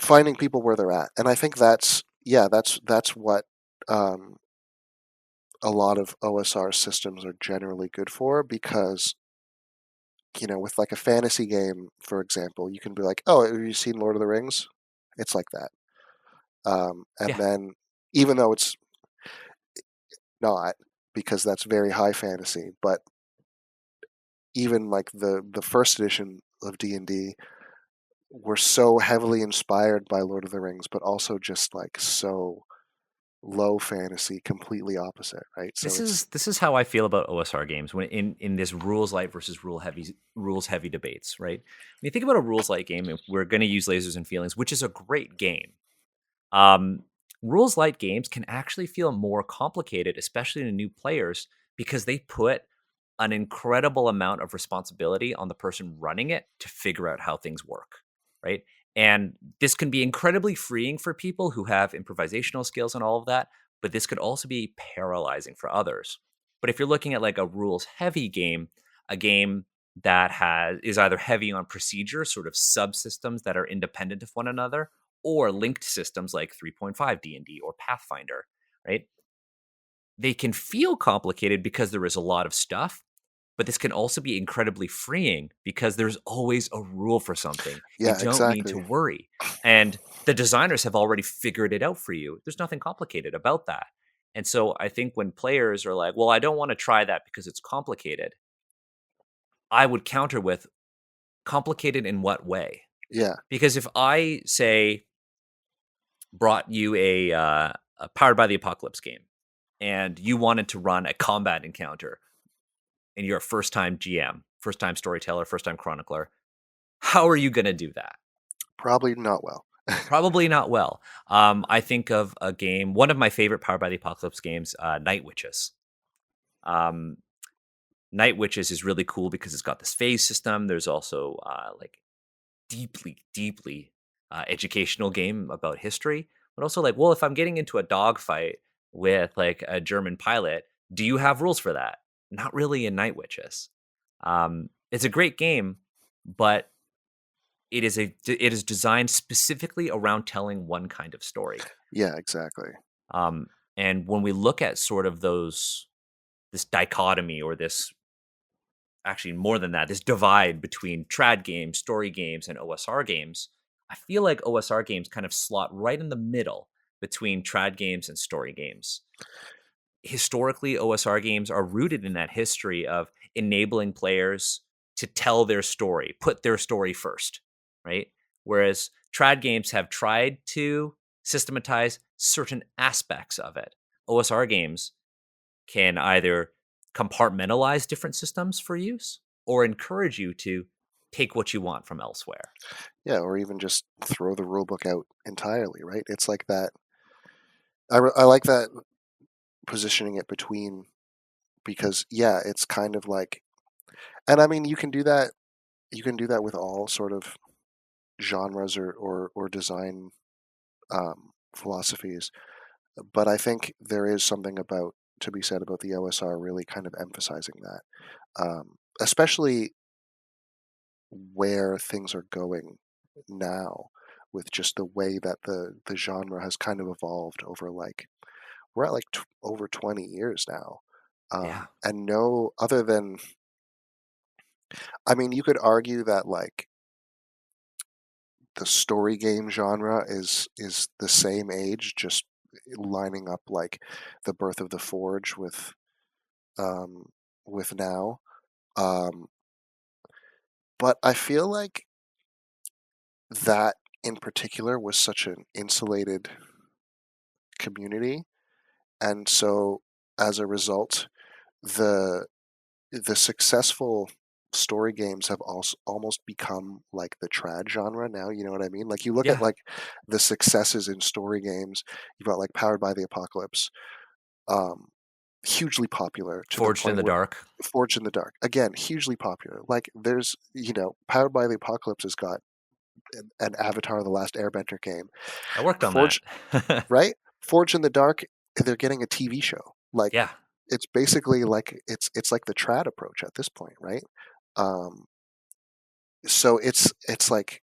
finding people where they're at, and I think that's what um, a lot of OSR systems are generally good for, because with like a fantasy game, for example, you can be like, oh, have you seen Lord of the Rings? It's like that. And Yeah. then, even though it's not, because that's very high fantasy, but even like the first edition of D&D were so heavily inspired by Lord of the Rings, but also just like so low fantasy, completely opposite, right? So This it's is this is how I feel about OSR games when in this rules light versus rules heavy debates, right? When you think about a rules light game, if we're going to use lasers and feelings, which is a great game. Um, Rules light games can actually feel more complicated, especially to new players, because they put an incredible amount of responsibility on the person running it to figure out how things work, right? And this can be incredibly freeing for people who have improvisational skills and all of that, but this could also be paralyzing for others. But if you're looking at like a rules heavy game, a game that is either heavy on procedure, sort of subsystems that are independent of one another, or linked systems like 3.5 D&D or Pathfinder, right? They can feel complicated because there is a lot of stuff, but this can also be incredibly freeing because there's always a rule for something. You yeah, don't need to exactly. worry. And the designers have already figured it out for you. There's nothing complicated about that. And so I think when players are like, well, I don't want to try that because it's complicated, I would counter with complicated in what way? Yeah, Because if I say brought you a Powered by the Apocalypse game and you wanted to run a combat encounter and you're a first time GM, first time storyteller, first time chronicler, how are you going to do that? probably not well. Probably not well. I think of a game, one of my favorite Powered by the Apocalypse games, Night Witches. Um, Night Witches is really cool because it's got this phase system. There's also like deeply educational game about history, but also like, well, if I'm getting into a dogfight with like a German pilot, do you have rules for that? Not really in Night Witches. It's a great game, but it is designed specifically around telling one kind of story. Yeah, exactly. Um, and when we look at sort of this dichotomy or this actually more than that, this divide between trad games, story games, and OSR games, I feel like OSR games kind of slot right in the middle between trad games and story games. Historically, OSR games are rooted in that history of enabling players to tell their story, put their story first, right? Whereas trad games have tried to systematize certain aspects of it. OSR games can either compartmentalize different systems for use or encourage you to take what you want from elsewhere. Yeah, or even just throw the rulebook out entirely, right? It's like that. I like that, positioning it between, because yeah, it's kind of like, and I mean, you can do that. You can do that with all sort of genres, or design philosophies. But I think there is something about to be said about the OSR really kind of emphasizing that, especially where things are going now, with just the way that the genre has kind of evolved over, like, we're at like over 20 years now, Yeah. and no other than, I mean, you could argue that like the story game genre is the same age, just lining up like the birth of the Forge um, with now. Um, but I feel like that in particular was such an insulated community, and so as a result, the the successful story games have also almost become like the trad genre now. You know what I mean? Like you look at Yeah. like the successes in story games. You've got like Powered by the Apocalypse, um, hugely popular to the Forged in point the where Dark. Forged in the Dark again, hugely popular. Like there's Powered by the Apocalypse has got an Avatar: The Last Airbender game. I worked on that. Forged right? Forged in the Dark, they're getting a TV show. Like Yeah. it's basically like it's like the trad approach at this point, right? Um, so it's like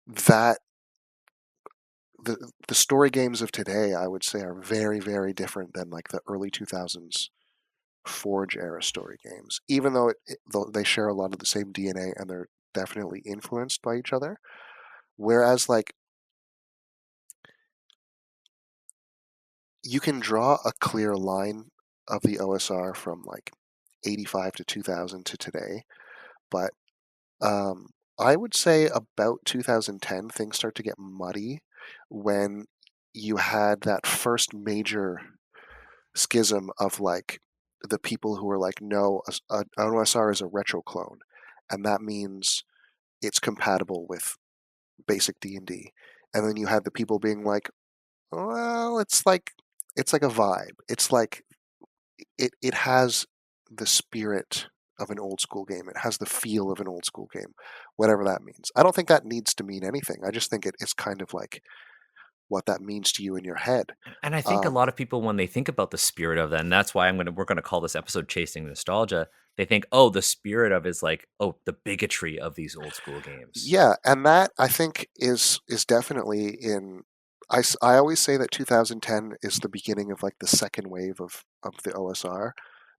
that the story games of today, I would say, are very very different than like the early 2000s Forge era story games, even though though they share a lot of the same DNA and they're definitely influenced by each other. Whereas like you can draw a clear line of the OSR from like 85 to 2000 to today, but um, I would say about 2010 things start to get muddy when you had that first major schism of like the people who were like, no, an OSR is a retro clone, and that means it's compatible with basic D&D. And then you had the people being like, well, it's like a vibe. It's like it has the spirit of an old school game. It has the feel of an old school game, whatever that means. I don't think that needs to mean anything. I just think it's kind of like what that means to you in your head. And I think a Um, lot of people, when they think about the spirit of that, and that's why we're gonna call this episode "Chasing Nostalgia." They think, oh, the spirit of is like, oh, the bigotry of these old school games. yeah, and that I think is definitely in. I always say that 2010 is the beginning of like the second wave of the OSR,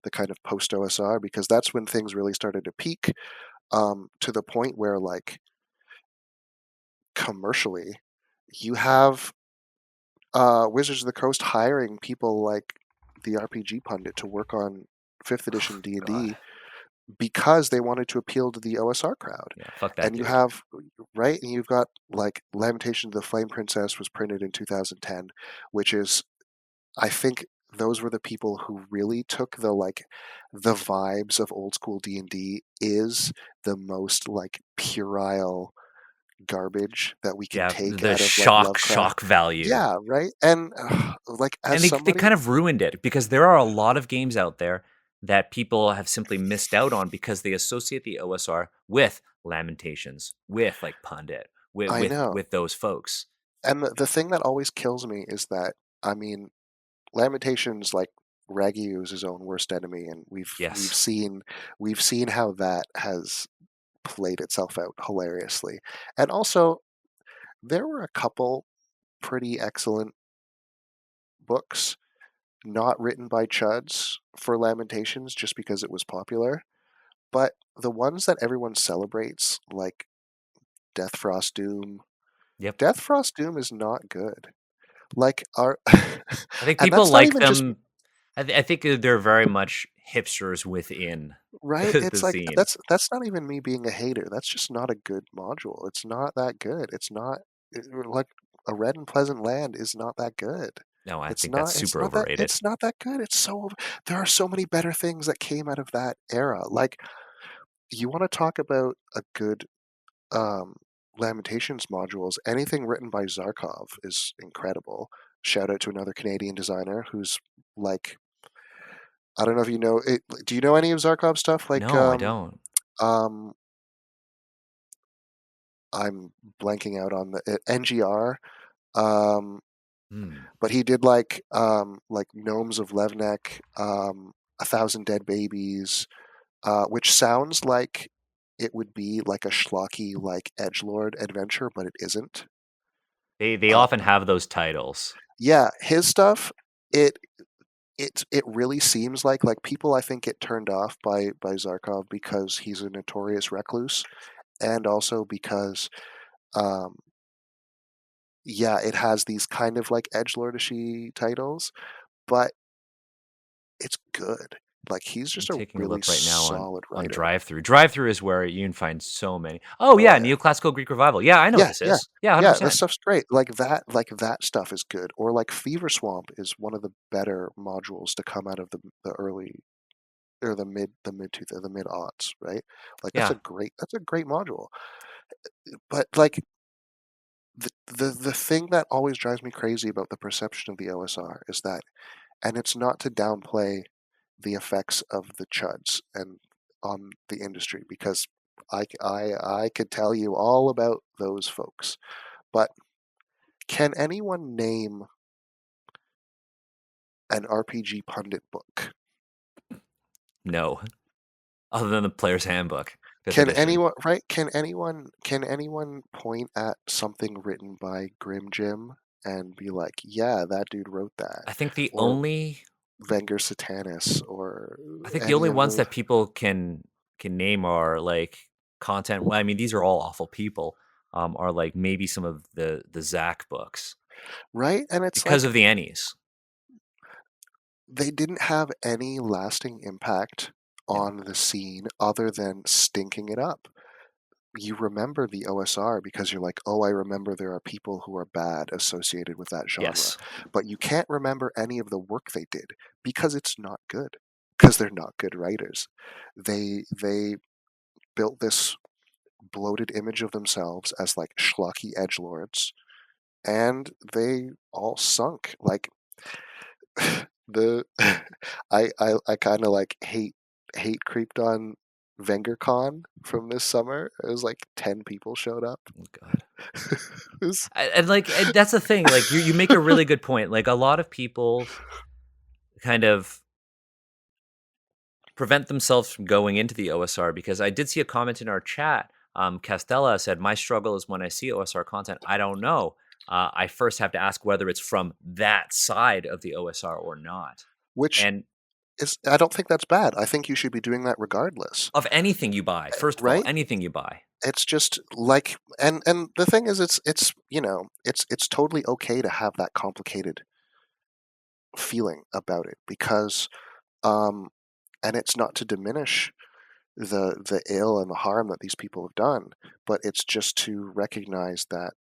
the kind of post OSR, because that's when things really started to peak, to the point where like commercially, you have Wizards of the Coast hiring people like the RPG pundit to work on fifth edition D and God, D because they wanted to appeal to the OSR crowd. yeah, fuck that And you dude. have right, and you've got like Lamentations of the Flame Princess was printed in 2010, which is I think those were the people who really took the like the vibes of old school D&D is the most like puerile garbage that we can Yeah, take the out of like Lovecraft. shock value. Yeah, right. And like as And they somebody, kind of ruined it because there are a lot of games out there that people have simply missed out on because they associate the OSR with Lamentations, with like Pundit, I know. with those folks. And the thing that always kills me is that I mean, Lamentations like Ragu is his own worst enemy, and Yes. we've seen how that has played itself out hilariously. And also, there were a couple pretty excellent books not written by chuds for Lamentations just because it was popular, but the ones that everyone celebrates, like Death Frost Doom, Yep. Death Frost Doom is not good. Like our, I think and people that's not like even just them. I think they're very much hipsters within right. the It's like scene. that's not even me being a hater. That's just not a good module. It's not that good. It's not like a Red and Pleasant Land is not that good. No, I It's think that's not. super overrated. It's not that good. There are so many better things that came out of that era. Like you want to talk about a good um, Lamentations modules. Anything written by Zarkov is incredible. Shout out to another Canadian designer who's like I don't know if you know it. Do you know any of Zarkov's stuff? Like No, I don't. um, I'm blanking out on the NGR. Um, Hmm. but he did like Gnomes of Levnek, A Thousand Dead Babies, which sounds like it would be like a schlocky like edgelord adventure, but it isn't. They Uh, often have those titles. yeah, his stuff it it really seems like people I think get turned off by Zarkov because he's a notorious recluse, and also because um, yeah, it has these kind of like edgelordishy titles, but it's good. Like, he's I'm just a taking a really look right now solid on writer. drive through. Drive through is where you can find so many. Oh Oh yeah, yeah. neoclassical Greek revival. Yeah, I know what Yeah, this yeah. is. Yeah, Yeah, that 100%. stuff's great. Like that stuff is good. Or like Fever Swamp is one of the better modules to come out of the early or the mid aughts, right? Like Yeah. that's a great module. But like the thing that always drives me crazy about the perception of the OSR is that, and it's not to downplay the effects of the chuds and on the industry, because I could tell you all about those folks. But can anyone name an RPG pundit book? No. Other than the player's handbook, 5th Can edition. anyone, right? Can anyone point at something written by Grim Jim and be like, yeah, that dude wrote that? I think the Or only Venger Satanis or I think the any only of ones those, that people can name are like content. Well, I mean, these are all awful people. Are like maybe some of the Zach books right? And it's because like of the Ennies. they didn't have any lasting impact No. on the scene other than stinking it up. You remember the OSR because you're like, oh, I remember there are people who are bad associated with that genre. Yes. But you can't remember any of the work they did because it's not good. Because they're not good writers. They built this bloated image of themselves as like schlocky edgelords, and they all sunk. Like the I kind of like hate creeped on VengerCon from this summer. It was like 10 people showed up. Oh, God. It was- And that's the thing. Like you make a really good point. Like a lot of people kind of prevent themselves from going into the OSR because I did see a comment in our chat. Castella said, "My struggle is when I see OSR content, I don't know. I first have to ask whether it's from that side of the OSR or not." which And is, I don't think that's bad. I think you should be doing that regardless, of anything you buy, first of all, right? anything you buy. It's just like, and the thing is, it's it's totally okay to have that complicated feeling about it because um and it's not to diminish the ill and the harm that these people have done, but it's just to recognize that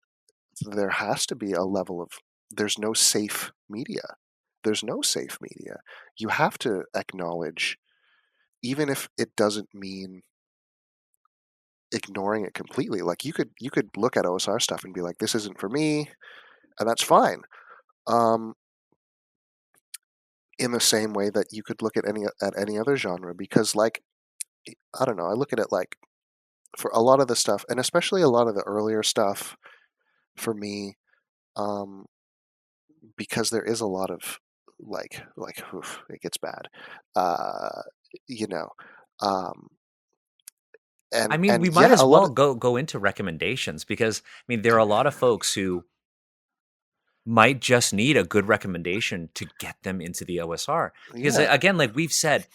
there has to be a level of, there's no safe media. There's no safe media. You have to acknowledge, even if it doesn't mean ignoring it completely. Like you could look at OSR stuff and be like, this isn't for me, and that's fine. Um, in the same way that you could look at any other genre, because like I don't know, I look at it like for a lot of the stuff, and especially a lot of the earlier stuff for me, um, because there is a lot of oof, it gets bad, uh, you know, um, I and mean, we might yeah, as a lot well of go into recommendations because I mean, there are a lot of folks who might just need a good recommendation to get them into the OSR. Because yeah, again, like we've said,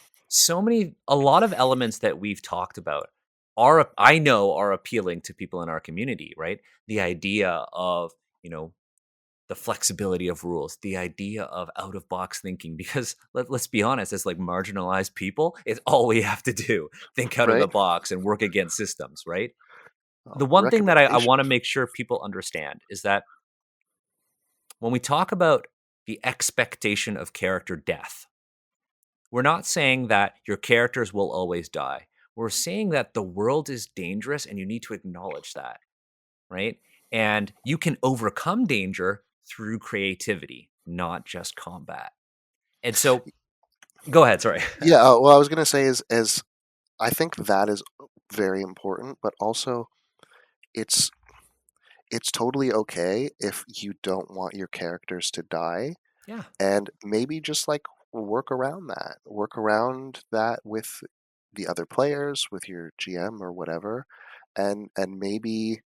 a lot of elements that we've talked about I know are appealing to people in our community, right? The idea of, you know, the flexibility of rules, the idea of out of box thinking, because let's be honest, as like marginalized people, it's all we have to do. Think out of the right. box and work against systems, right? The Oh, one thing that I recommendation. want to make sure people understand is that when we talk about the expectation of character death, we're not saying that your characters will always die. We're saying that the world is dangerous and you need to acknowledge that, right? And you can overcome danger through creativity, not just combat. And so, go ahead. Sorry. Yeah, well, I was gonna say is I think that is very important, but also it's it's totally okay if you don't want your characters to die, Yeah. and maybe just like work around that with the other players, with your GM or whatever, and maybe,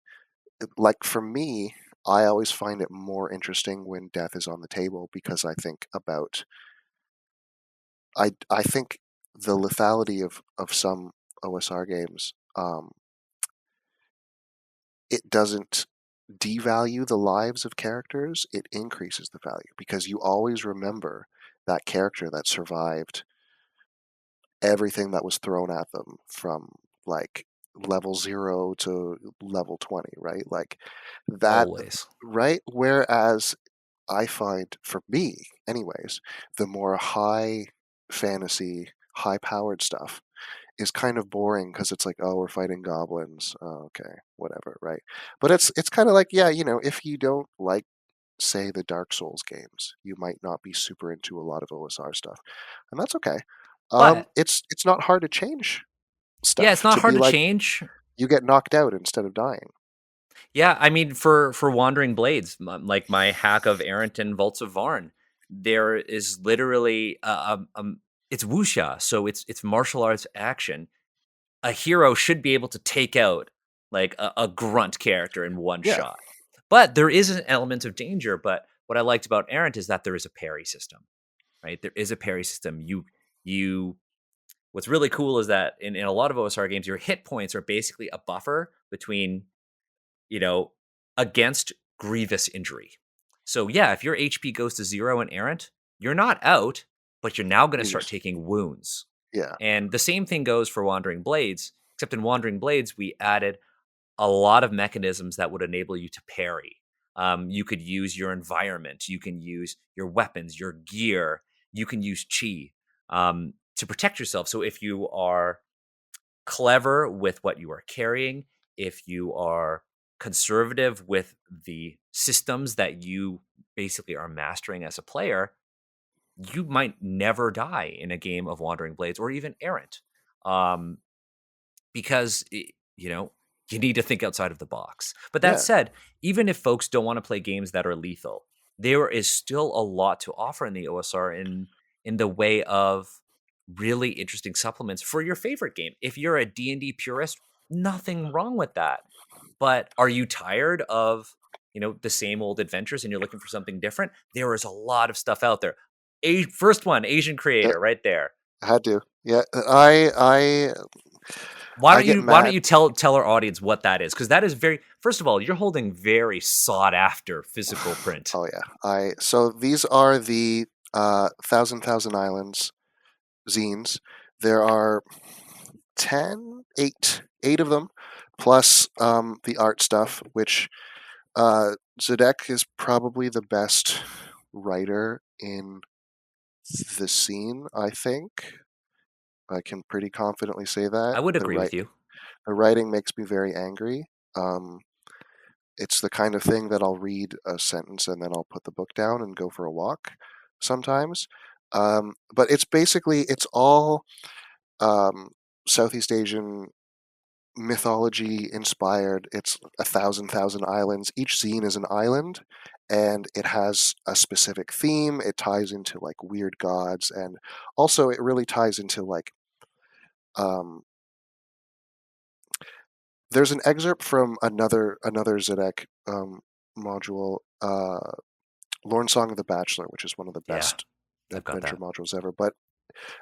like for me, I always find it more interesting when death is on the table, because I think the lethality of some OSR games, it doesn't devalue the lives of characters, it increases the value because you always remember that character that survived everything that was thrown at them from like level 0 to level 20, right? Like that, Always. right? Whereas I find, for me, anyways, the more high fantasy, high powered stuff is kind of boring because it's like, oh, we're fighting goblins. Oh, okay, whatever, right? But it's kind of like, yeah, if you don't like, say, the Dark Souls games, you might not be super into a lot of OSR stuff, and that's okay. But It's not hard to change yeah, it's stuff not to hard be to like change. you get knocked out instead of dying. Yeah, I mean, for Wandering Blades, like my hack of Errant and Vaults of Varn, there is literally it's wuxia, so it's martial arts action. A hero should be able to take out like a grunt character in one Yeah, shot, but there is an element of danger. But what I liked about Errant is that there is a parry system, right? There is a parry system. You. What's really cool is that in a lot of OSR games, your hit points are basically a buffer between you know, against grievous injury. So yeah, if your HP goes to 0 in Errant, you're not out, but you're now going to you start just taking wounds. yeah, And the same thing goes for Wandering Blades, except in Wandering Blades, we added a lot of mechanisms that would enable you to parry. You could use your environment, you can use your weapons, your gear, you can use chi to protect yourself. So if you are clever with what you are carrying, if you are conservative with the systems that you basically are mastering as a player, you might never die in a game of Wandering Blades or even Errant. Um, because you need to think outside of the box. But that yeah, said, even if folks don't want to play games that are lethal, there is still a lot to offer in the OSR in the way of really interesting supplements for your favorite game. If you're a D&D purist, nothing wrong with that. But are you tired of, the same old adventures and you're looking for something different? There is a lot of stuff out there. First one, Asian yeah. creator right there. I had to. Yeah, I get Why don't mad. you tell our audience what that is? Because that is very, first of all, you're holding very sought after physical print. Oh yeah, so these are the Thousand Islands zines. There are 8 of them, plus the art stuff, which Zedek is probably the best writer in the scene. I think I can pretty confidently say that I would agree with you. the writing makes me very angry. Um, it's the kind of thing that I'll read a sentence and then I'll put the book down and go for a walk sometimes. But it's all um, Southeast Asian mythology inspired. It's thousand islands. Each zine is an island, and it has a specific theme. It ties into like weird gods, and also it really ties into like um, there's an excerpt from another Zedek module, Lorne Song of the Bachelor, which is one of the Yeah, best I've got adventure that. modules ever. But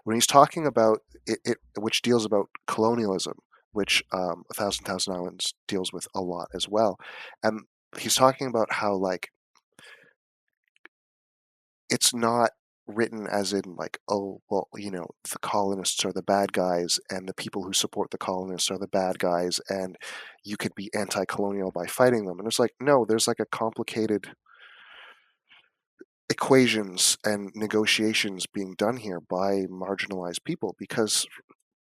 when he's talking about it which deals about colonialism, which Thousand Islands deals with a lot as well, and he's talking about how like it's not written as in like, oh well, the colonists are the bad guys and the people who support the colonists are the bad guys, and you could be anti-colonial by fighting them. And it's like, no, there's like a complicated equations and negotiations being done here by marginalized people because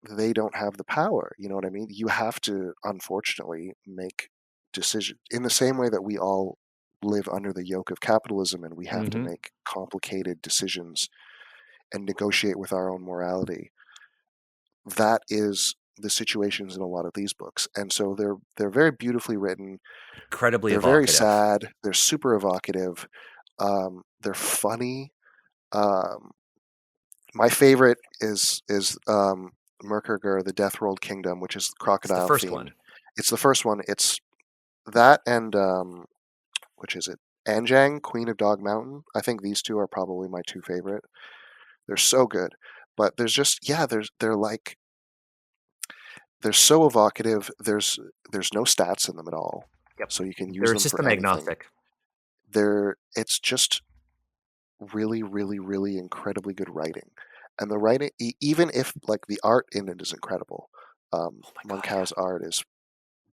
they don't have the power. You know what I mean? You have to, unfortunately, make decisions in the same way that we all live under the yoke of capitalism and we have to Hmm. make complicated decisions and negotiate with our own morality. That is the situations in a lot of these books. And so they're very beautifully written. Incredibly They're very evocative. sad. They're super evocative. They're funny. Um, my favorite is Merkerger, the Death Rolled Kingdom, which is It's the crocodile first themed. one. It's the first one. It's that and which is it? Anjang, Queen of Dog Mountain. I think these two are probably my two favorite. They're so good. But there's just they're so evocative. There's no stats in them at all. Yep. So you can use They're them for system anything. agnostic. It's just really, really, really incredibly good writing. and the writing, even if like the art in it is incredible. Oh my god, yeah. Moncal's art is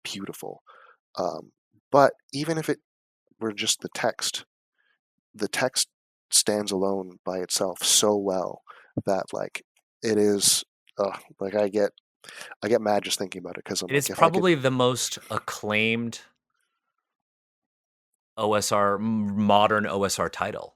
beautiful. But even if it were just the text stands alone by itself so well that like it is. Like I get mad just thinking about it because I'm It is like, if I could, probably the most acclaimed modern OSR title.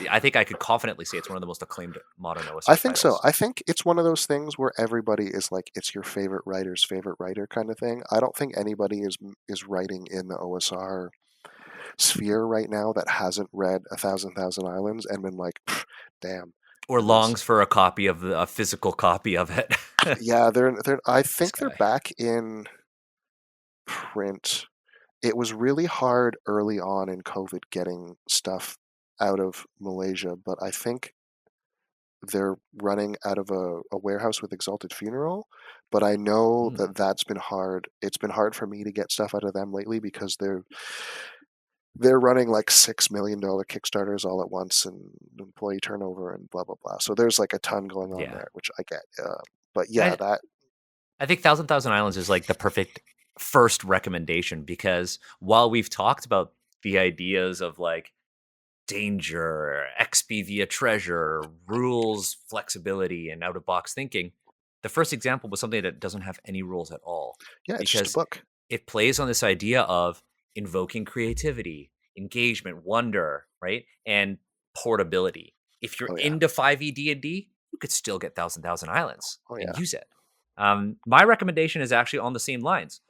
I think I could confidently say it's one of the most acclaimed modern I OSR think so. titles. I think it's one of those things where everybody is like, it's your favorite writer's favorite writer kind of thing. I don't think anybody is writing in the OSR sphere right now that hasn't read Thousand Islands and been like, damn. Or This, longs for a physical copy of it. yeah, they're. I This think they're guy. back in print. It was really hard early on in COVID getting stuff out of Malaysia, but I think they're running out of a warehouse with Exalted Funeral. But I know Mm, that that's been hard. It's been hard for me to get stuff out of them lately because they're running like $6 million Kickstarters all at once and employee turnover and blah blah blah. So there's like a ton going on yeah. there, which I get. But And yeah, that I think Thousand Islands is like the perfect first recommendation because while we've talked about the ideas of like danger, XP via treasure, rules, flexibility, and out of box thinking, the first example was something that doesn't have any rules at all yeah, it's just a because book. it plays on this idea of invoking creativity, engagement, wonder, right? And portability. If you're Oh yeah, into 5e D&D, you could still get Thousand Islands oh and yeah, use it. My recommendation is actually on the same lines.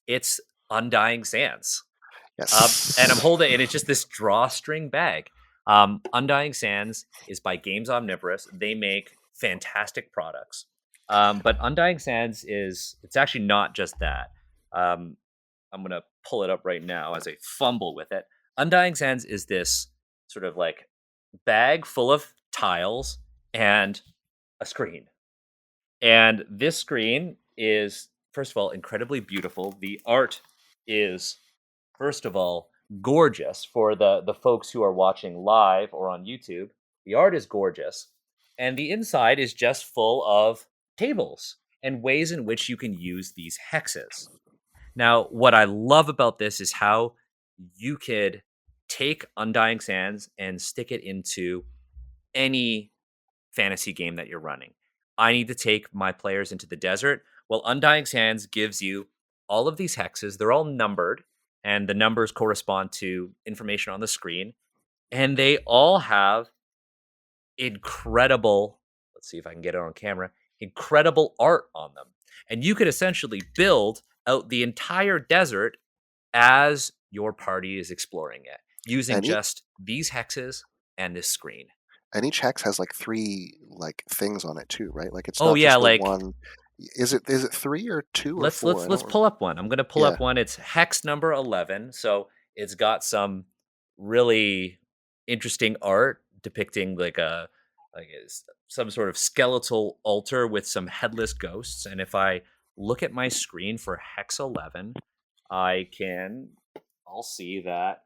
It's Undying Sands. And I'm yes. holding, and it's just this drawstring bag. Undying Sands is by Games Omnivorous. They make fantastic products. But Undying Sands it's actually not just that. Um, I'm going to pull it up right now as I fumble with it. Undying Sands is this sort of like bag full of tiles and a screen. And this screen is, first of all, incredibly beautiful. The art is, first of all, gorgeous for the folks who are watching live or on YouTube. The art is gorgeous, and the inside is just full of tables and ways in which you can use these hexes. Now, what I love about this is how you could take Undying Sands and stick it into any fantasy game that you're running. I need to take my players into the desert. Well, Undying Sands gives you all of these hexes. They're all numbered, and the numbers correspond to information on the screen. And they all have incredible, let's see if I can get it on camera, incredible art on them. And you could essentially build out the entire desert as your party is exploring it using And just these hexes and this screen. each hex has like three like things on it too, right? Like it's Oh not yeah, just the like one. Is it three or two or four? I let's don't remember. pull up one. I'm gonna pull Yeah, up one. It's hex number 11. So it's got some really interesting art depicting some sort of skeletal altar with some headless ghosts. And if I look at my screen for hex 11, I'll see that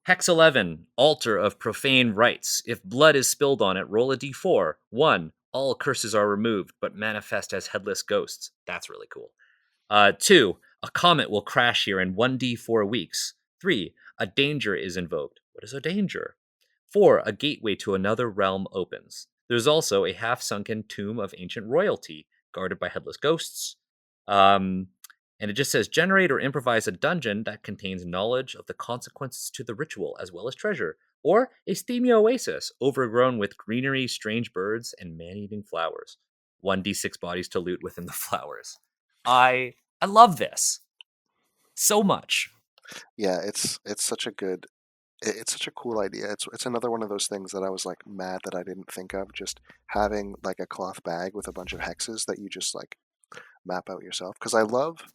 Hex 11, Altar of Profane Rites. If blood is spilled on it, roll a d4. 1. All curses are removed, but manifest as headless ghosts. That's really cool. 2. A comet will crash here in 1d4 weeks. 3. A danger is invoked. What is a danger? 4. A gateway to another realm opens. There's also a half sunken tomb of ancient royalty, guarded by headless ghosts. Um, and it just says generate or improvise a dungeon that contains knowledge of the consequences to the ritual as well as treasure, or a steamy oasis overgrown with greenery, strange birds, and man-eating flowers. 1d6 bodies to loot within the flowers. I love this so much. yeah. It's such a good. It's such a cool idea. It's another one of those things that I was like mad that I didn't think of. Just having like a cloth bag with a bunch of hexes that you just like map out yourself. Because I love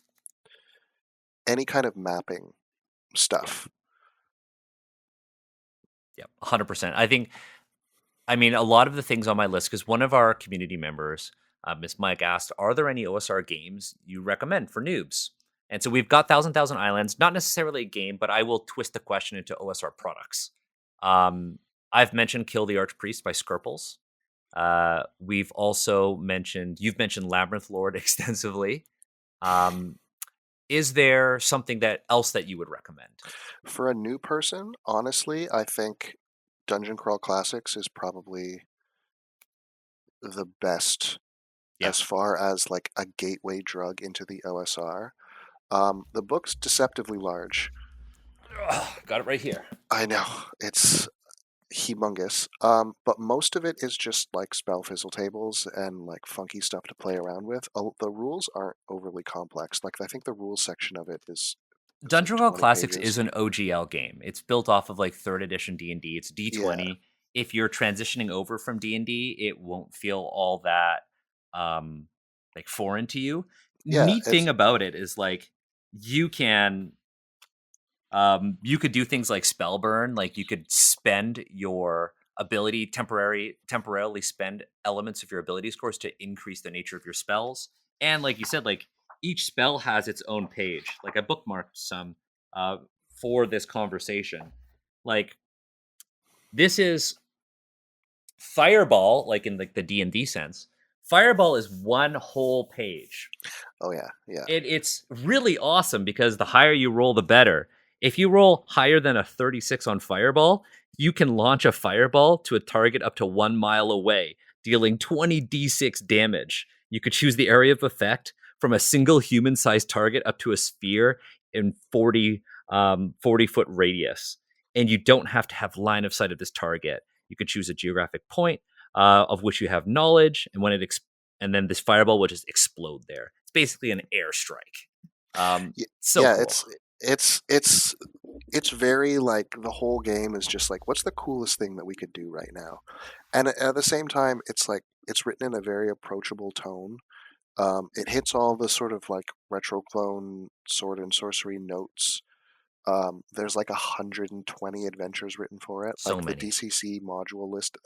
any kind of mapping Yeah, stuff. yeah, 100%. I mean, a lot of the things on my list, because one of our community members, Miss Mike, asked, "Are there any OSR games you recommend for noobs?" And so we've got Thousand Islands, not necessarily a game, but I will twist the question into OSR products. Um, I've mentioned Kill the Archpriest by Skirples. We've also you've mentioned Labyrinth Lord extensively. Is there something else that you would recommend? For a new person, honestly, I think Dungeon Crawl Classics is probably the best Yeah. as far as like a gateway drug into the OSR. The book's deceptively large. Ugh, got it right here. I know, it's humongous. But most of it is just like spell fizzle tables and like funky stuff to play around with. The rules aren't overly complex. Like I think the rules section of it is like Dungeon Crawl 20 Classics is pages. an OGL game. It's built off of like 3rd edition D&D. It's Yeah, D20. If you're transitioning over from D&D, it won't feel all that um like foreign to you. yeah, Neat thing it's about it is like you can you could do things like spell burn, like you could spend your ability temporarily spend elements of your ability scores to increase the nature of your spells. And like you said, like each spell has its own page. Like I bookmarked some uh for this conversation. Like this is Fireball, like in like the D&D sense. Fireball is one whole page. oh yeah, yeah. It's really awesome because the higher you roll, the better. If you roll higher than a 36 on Fireball, you can launch a Fireball to a target up to 1 mile away, dealing 20d6 damage. You could choose the area of effect from a single human sized target up to a sphere in 40-foot radius. And you don't have to have line of sight of this target. You could choose a geographic point of which you have knowledge, and and then this fireball will just explode there. It's basically an airstrike. So Yeah, cool. it's very like the whole game is just like what's the coolest thing that we could do right now, and at the same time, it's like it's written in a very approachable tone. It hits all the sort of like retro clone sword and sorcery notes. There's like 120 adventures written for it. So Like the many. DCC module list,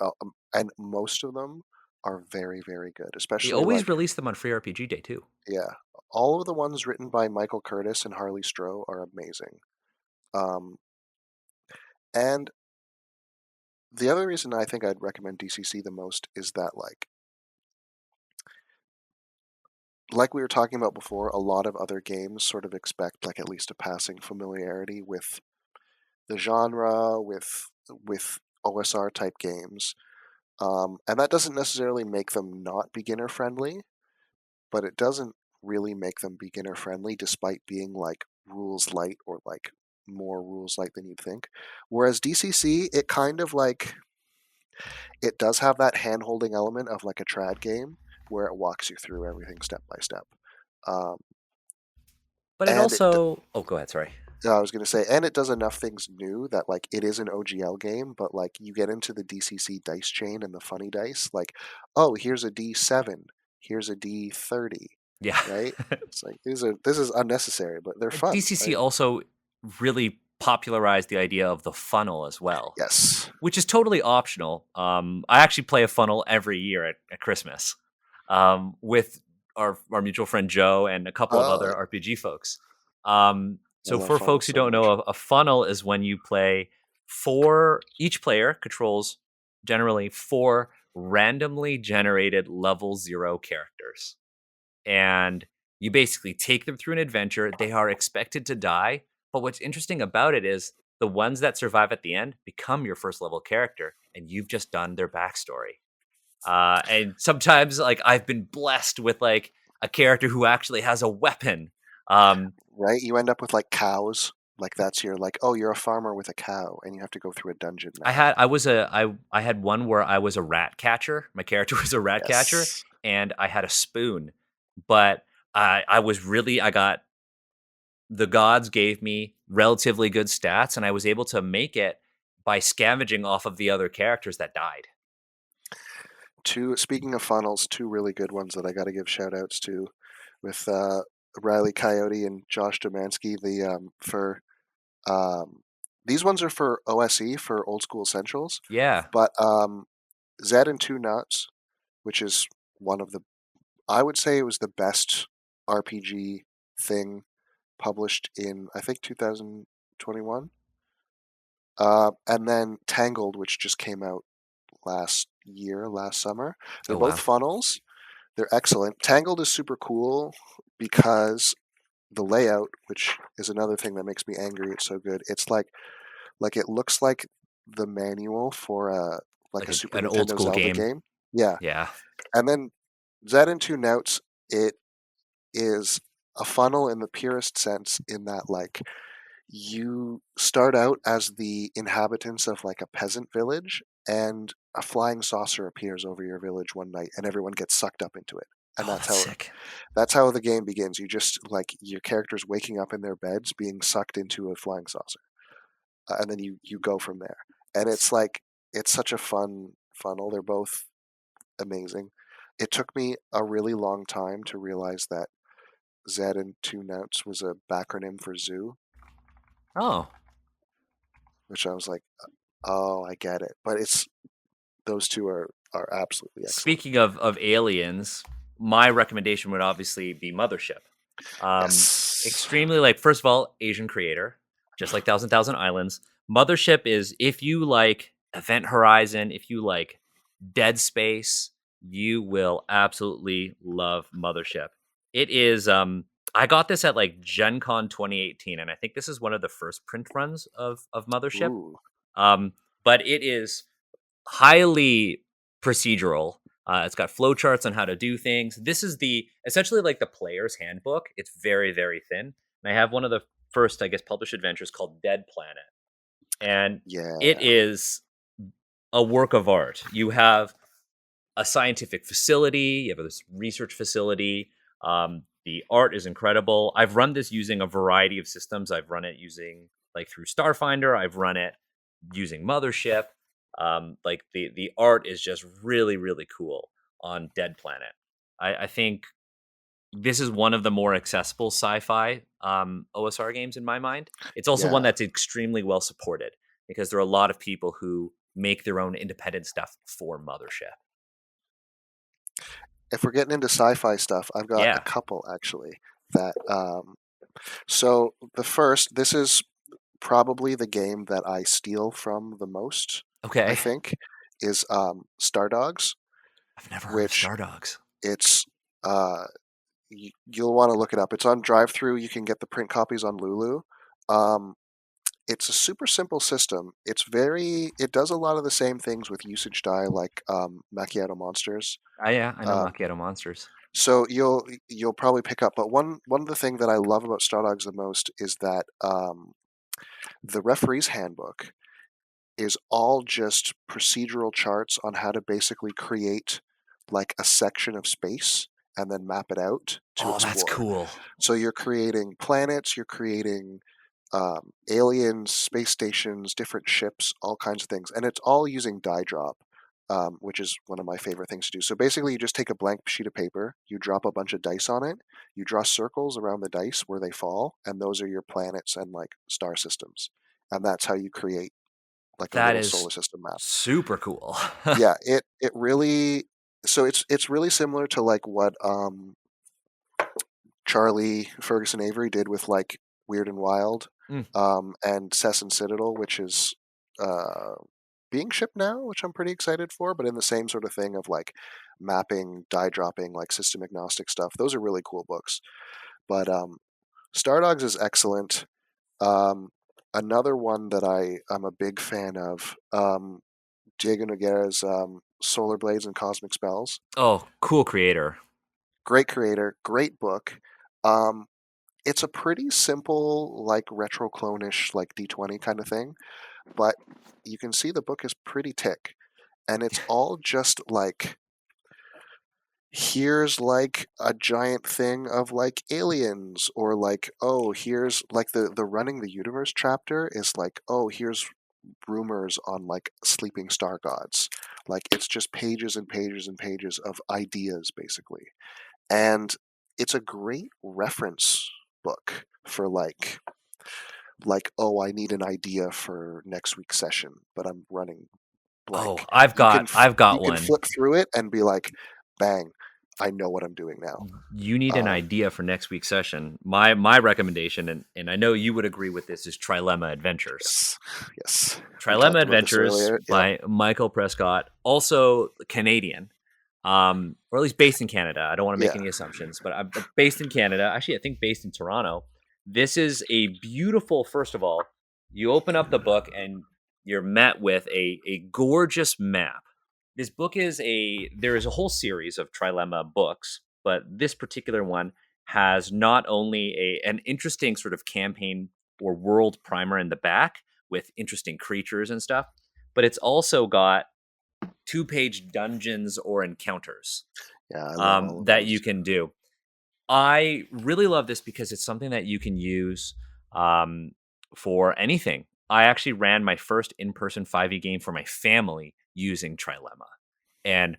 and most of them are very, very good. They Especially always like, release them on Free RPG Day too. yeah, all of the ones written by Michael Curtis and Harley Stroh are amazing. Um, and the other reason I think I'd recommend DCC the most is that like we were talking about before, a lot of other games sort of expect like at least a passing familiarity with the genre, with OSR type games. And that doesn't necessarily make them not beginner friendly, but it doesn't really make them beginner friendly despite being like rules light or like more rules light than you'd think. Whereas DCC, it kind of like it does have that hand holding element of like a trad game where it walks you through everything step by step. Um, But it and it, also go ahead, sorry. I was going to say, and it does enough things new that like it is an OGL game, but like you get into the DCC dice chain and the funny dice, like, oh, here's a D7, here's a D30, Yeah. right? It's like this is unnecessary, but they're fun. DCC also really popularized the idea of the funnel as well, Yes. which is totally optional. I actually play a funnel every year at Christmas with our mutual friend Joe and a couple of other I RPG folks. So love for funnels folks who so don't much. know, a funnel is when you play each player controls generally 4 randomly generated level 0 characters. And you basically take them through an adventure. They are expected to die, but what's interesting about it is the ones that survive at the end become your first level character, and you've just done their backstory. And sometimes, like I've been blessed with like a character who actually has a weapon. Um, Right? You end up with like cows. Like that's your like, oh, you're a farmer with a cow, and you have to go through a dungeon now. I had one where I was a rat catcher. My character was a rat catcher, Yes. and I had a spoon. But I got the gods gave me relatively good stats, and I was able to make it by scavenging off of the other characters that died. Two speaking of funnels, two really good ones that I got to give shout outs to with Riley Coyote and Josh Domansky. For um, these ones are for OSE for Old School Essentials, Yeah, but Zed and Two Nuts, which is one of the I would say it was the best RPG thing published in I think 2021. And then Tangled, which just came out last summer. They're Oh both wow. funnels. They're excellent. Tangled is super cool because the layout, which is another thing that makes me angry, it's so good. It's like it looks like the manual for a Like Super an old Nintendo school Zelda game. game. Yeah. Yeah. And then Zed and Two Notes, it is a funnel in the purest sense, in that like you start out as the inhabitants of like a peasant village, and a flying saucer appears over your village one night and everyone gets sucked up into it. And Oh, that's sick. that's how the game begins. You just like your characters waking up in their beds being sucked into a flying saucer. And then you go from there. And it's like it's such a fun funnel. They're both amazing. It took me a really long time to realize that Z and Two Notes was a backronym for zoo, Oh, which I was like, oh, I get it. But it's those two are absolutely excellent. speaking of aliens, my recommendation would obviously be Mothership. Um, Yes. extremely like first of all, Asian creator, just like Thousand Islands. Mothership is if you like Event Horizon, if you like Dead Space, you will absolutely love Mothership. It is I got this at like Gen Con 2018, and I think this is one of the first print runs of Mothership. Ooh. Um, but it is highly procedural. It's got flowcharts on how to do things. This is the essentially like the player's handbook. It's very, very thin. And I have one of the first, I guess, published adventures called Dead Planet. And it Yeah. is a work of art. You have a scientific facility, you have this research facility. The art is incredible. I've run this using a variety of systems. I've run it using like through Starfinder. I've run it using Mothership. Like the art is just really really cool on Dead Planet. I think this is one of the more accessible sci-fi OSR games in my mind. It's also one Yeah. that's extremely well supported because there are a lot of people who make their own independent stuff for Mothership. If we're getting into sci-fi stuff, I've got a Yeah. couple actually that so the first, this is probably the game that I steal from the most, I Okay. think, is Star Dogs, I've never heard of which Star Dogs. it's uh you'll want to look it up. It's on drive through. You can get the print copies on Lulu. Um, it's a super simple system. It does a lot of the same things with usage die, like Macchiato Monsters. Yeah, I know Um, Macchiato Monsters. so you'll probably pick up. But one of the things that I love about Star Dogs the most is that the referee's handbook is all just procedural charts on how to basically create like a section of space and then map it out to Oh, that's explore. cool. So you're creating planets, you're creating aliens, space stations, different ships, all kinds of things, and it's all using die drop, which is one of my favorite things to do. So basically, you just take a blank sheet of paper, you drop a bunch of dice on it, you draw circles around the dice where they fall, and those are your planets and like star systems, and that's how you create like a That little is solar system map. super cool. Yeah, it really, so it's really similar to like what Charlie Ferguson Avery did with like Weird and Wild, Mm. and Cess and Citadel, which is uh, being shipped now, which I'm pretty excited for. But in the same sort of thing of like mapping, die dropping, like system agnostic stuff. Those are really cool books. But Star Dogs is excellent. Um, Another one that I'm a big fan of, Diego Noguera's Solar Blades and Cosmic Spells. Oh, cool creator. Great creator, great book. Um, it's a pretty simple, like retro clone-ish, like D20 kind of thing, but you can see the book is pretty thick, and it's all just like here's like a giant thing of like aliens, or like, oh, here's like the running the universe chapter is like, oh, here's rumors on like sleeping star gods. Like it's just pages and pages and pages of ideas basically. And it's a great reference book for like, oh, I need an idea for next week's session, but I'm running Oh, blank. I've got You can one. flip through it and be like, bang, I know what I'm doing now. You need an idea for next week's session. My recommendation, and I know you would agree with this, is Trilemma Adventures. Yes. We Trilemma talked about this Adventures earlier. by Michael Prescott, also Canadian, or at least based in Canada. I don't want to make any assumptions, but I'm based in Canada. Actually, I think based in Toronto. This is a beautiful, first of all, you open up the book and you're met with a gorgeous map. This book there is a whole series of Trilemma books, but this particular one has not only an interesting sort of campaign or world primer in the back with interesting creatures and stuff, but it's also got 2-page dungeons or encounters Yeah, I love all of that those. you can do. I really love this because it's something that you can use for anything. I actually ran my first in-person 5e game for my family using Trilemma, and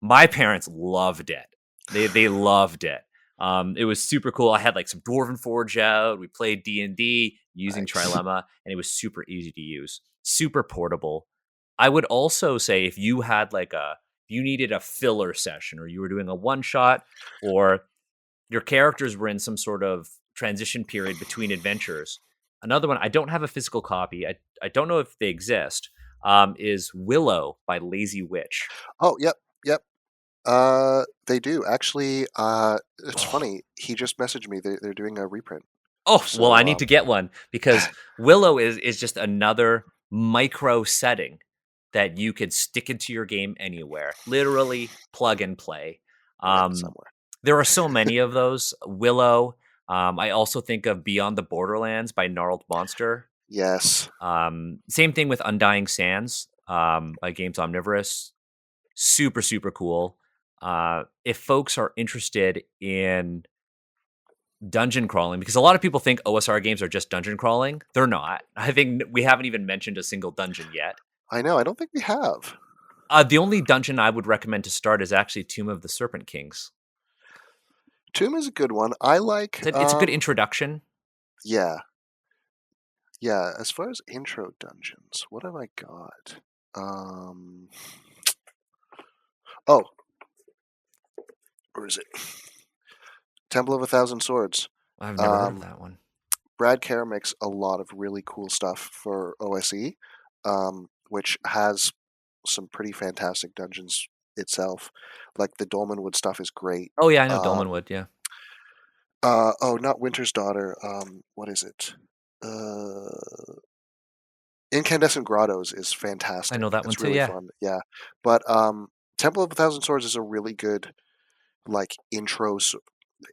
my parents loved it. They loved it. It was super cool. I had like some Dwarven Forge out. We played D&D using Trilemma, and it was super easy to use, super portable. I would also say if you had you needed a filler session, or you were doing a one shot, or your characters were in some sort of transition period between adventures. Another one, I don't have a physical copy. I don't know if they exist. Is Willow by Lazy Witch. Oh, yep. They do actually. It's funny. He just messaged me. They're doing a reprint. Oh, So, well, I need to get one because Willow is just another micro setting that you could stick into your game anywhere. Literally plug and play. somewhere. There are so many of those. Willow. I also think of Beyond the Borderlands by Gnarled Monster. Yes. Same thing with Undying Sands by Games Omnivorous. Super, super cool. If folks are interested in dungeon crawling, because a lot of people think OSR games are just dungeon crawling. They're not. I think we haven't even mentioned a single dungeon yet. I know. I don't think we have. The only dungeon I would recommend to start is actually Tomb of the Serpent Kings. Tomb is a good one. I like. It's a good introduction. Yeah. Yeah. As far as intro dungeons, what have I got? Oh, where is it? Temple of 1,000 Swords. I've never heard of that one. Brad Kerr makes a lot of really cool stuff for OSE, which has some pretty fantastic dungeons itself. Like the Dolmenwood stuff is great. Oh yeah, I know Dolmenwood. Yeah. Not Winter's Daughter. What is it? Incandescent Grottos is fantastic. I know that one it's too. really Yeah. fun. Yeah, but Temple of 1,000 Swords is a really good like intro.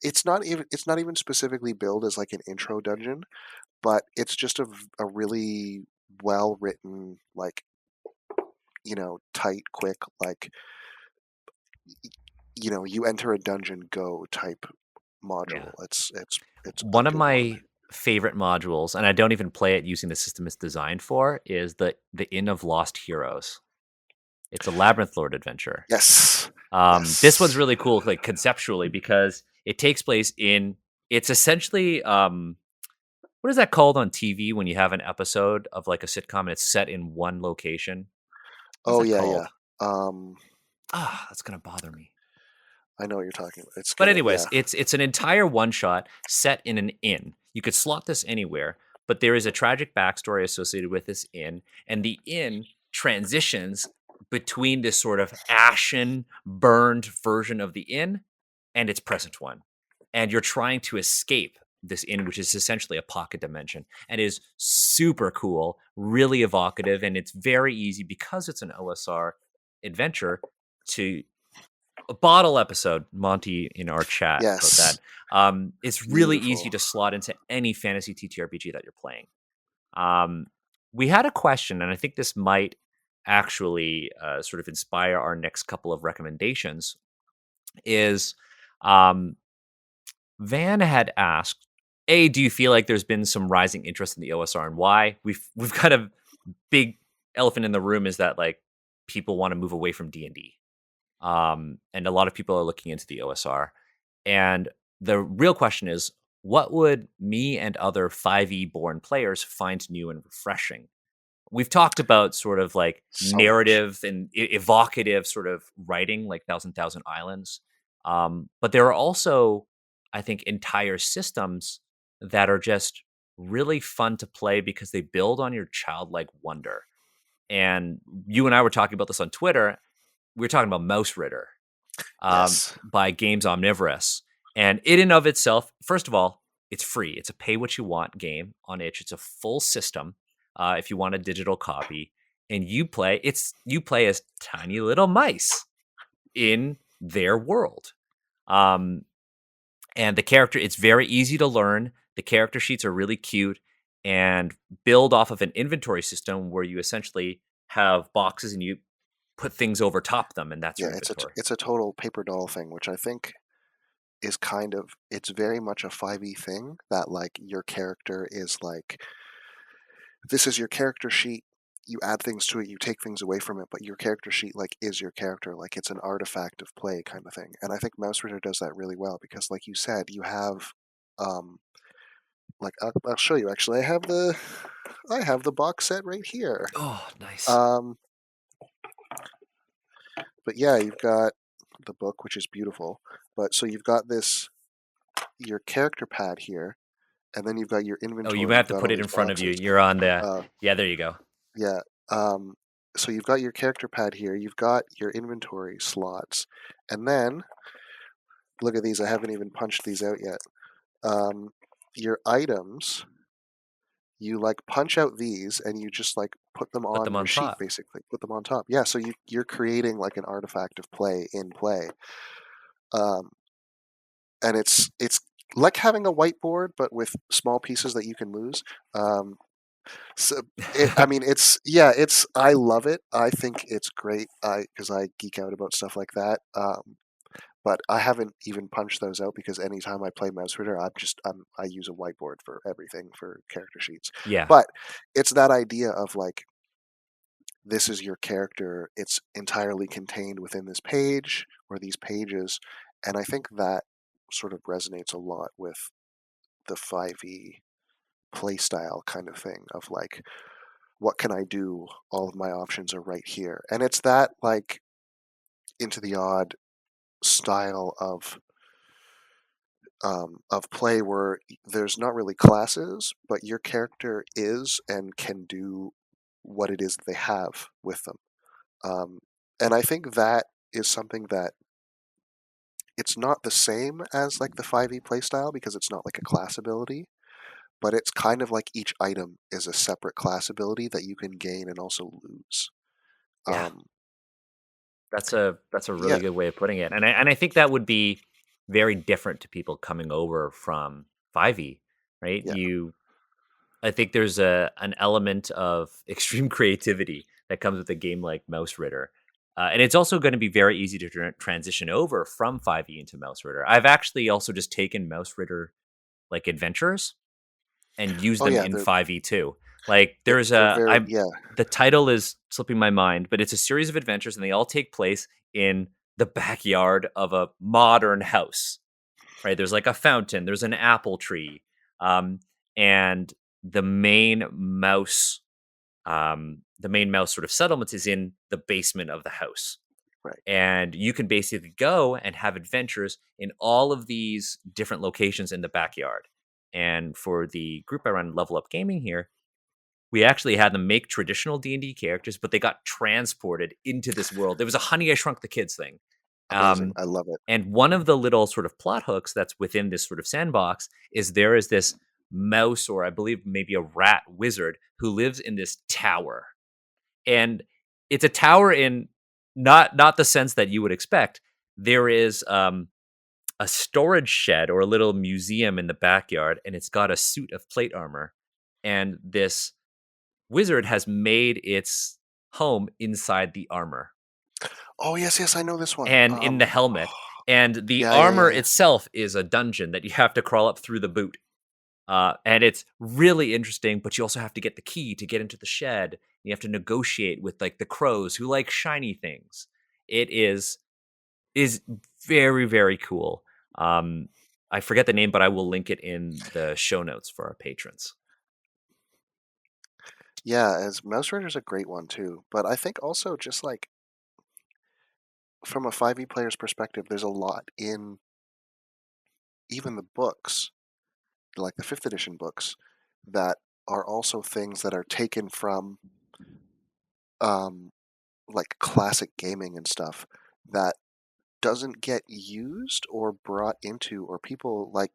It's not even specifically billed as like an intro dungeon, but it's just a really well written, like, tight, quick, like, you enter a dungeon, go type module. Yeah. It's one of my favorite modules, and I don't even play it using the system it's designed for, is the Inn of Lost Heroes. It's a Labyrinth Lord adventure. Yes. This one's really cool, like conceptually, because it takes place it's essentially what is that called on TV when you have an episode of like a sitcom and it's set in one location? What's that called? That's gonna bother me. I know what you're talking about. But anyways, it's an entire one shot set in an inn. You could slot this anywhere, but there is a tragic backstory associated with this inn, and the inn transitions between this sort of ashen, burned version of the inn and its present one. And you're trying to escape this inn, which is essentially a pocket dimension, and is super cool, really evocative, and it's very easy because it's an OSR adventure to a bottle episode. Monty in our chat about that. It's really easy to slot into any fantasy TTRPG that you're playing. We had a question, and I think this might actually sort of inspire our next couple of recommendations. Is Van had asked, do you feel like there's been some rising interest in the OSR, and why? We've got a big elephant in the room, is that like people want to move away from D&D. And a lot of people are looking into the OSR. And the real question is, what would me and other 5e born players find new and refreshing? We've talked about sort of like narrative and evocative sort of writing, like Thousand Islands. But there are also, I think, entire systems that are just really fun to play because they build on your childlike wonder. And you and I were talking about this on Twitter. We were talking about Mouse Ritter, Yes. by Games Omnivorous. And it in of itself, first of all, it's free. It's a pay what you want game on itch. It's a full system. If you want a digital copy, and you play as tiny little mice in their world. Um, and the character, it's very easy to learn. The character sheets are really cute and build off of an inventory system where you essentially have boxes and you put things over top them, and that's Yeah, your inventory. it's a total paper doll thing, which I think is kind of, it's very much a 5e thing, that like your character is like, this is your character sheet, you add things to it, you take things away from it, but your character sheet like is your character, like it's an artifact of play kind of thing. And I think Mouse Ritter does that really well because, like you said, you have like I'll show you actually. I have the box set right here. Oh, nice. Um, but yeah, you've got the book, which is beautiful. But so you've got your character pad here, and then you've got your Oh, you inventory. have You've to got put all it these in front of you. boxes. You're on the. Uh, Yeah, there you go. yeah. So you've got your character pad here. You've got your inventory slots, and then look at these. I haven't even punched these out yet. Your items, you like punch out these and you just like put them Put on them your on sheet, top. basically put them on top. Yeah, so you're creating like an artifact of play in play. um, and it's like having a whiteboard but with small pieces that you can lose. So I mean, it's I love it. I think it's great. Because I geek out about stuff like that. But I haven't even punched those out because anytime I play Mouse Ritter, I use a whiteboard for everything for character sheets. Yeah, But it's that idea of like, this is your character. It's entirely contained within this page or these pages, and I think that sort of resonates a lot with the 5e playstyle kind of thing of like, what can I do? All of my options are right here, and it's that like into the odd style of play where there's not really classes, but your character is and can do what it is that they have with them. Um, and I think that is something that it's not the same as like the 5e playstyle because it's not like a class ability, but it's kind of like each item is a separate class ability that you can gain and also lose. yeah. Um, That's a yeah, really good way of putting it, and I think that would be very different to people coming over from 5e, right? yeah. I think there's an element of extreme creativity that comes with a game like Mouse Ritter. And it's also going to be very easy to transition over from 5e into Mouse Ritter. I've actually also just taken Mouse Ritter like adventures and used Oh them yeah, in 5e too. Like there's they're a very, I yeah, the title is slipping my mind, but it's a series of adventures and they all take place in the backyard of a modern house. Right? There's like a fountain, there's an apple tree. And the main mouse the main mouse sort of settlement is in the basement of the house, right. and you can basically go and have adventures in all of these different locations in the backyard. And for the group I run, Level Up Gaming here, we actually had them make traditional D&D characters, but they got transported into this world. It was a Honey I Shrunk the Kids thing. Amazing. um, I love it. and one of the little sort of plot hooks that's within this sort of sandbox is there is this mouse, or I believe maybe a rat wizard, who lives in this tower. And it's a tower in not the sense that you would expect. There is a storage shed or a little museum in the backyard, and it's got a suit of plate armor. And this wizard has made its home inside the armor Oh yes, yes, I know this one. and in the helmet. And the Yeah, yeah, armor yeah, yeah. itself is a dungeon that you have to crawl up through the boot. And it's really interesting, but you also have to get the key to get into the shed. You have to negotiate with like the crows who like shiny things. It is very, very cool. I forget the name, but I will link it in the show notes for our patrons. Yeah, as Mouse Rider's a great one too. But I think also just like from a 5e player's perspective, there's a lot in even the books, like the 5th edition books, that are also things that are taken from um, like classic gaming and stuff that doesn't get used or brought into, or people like,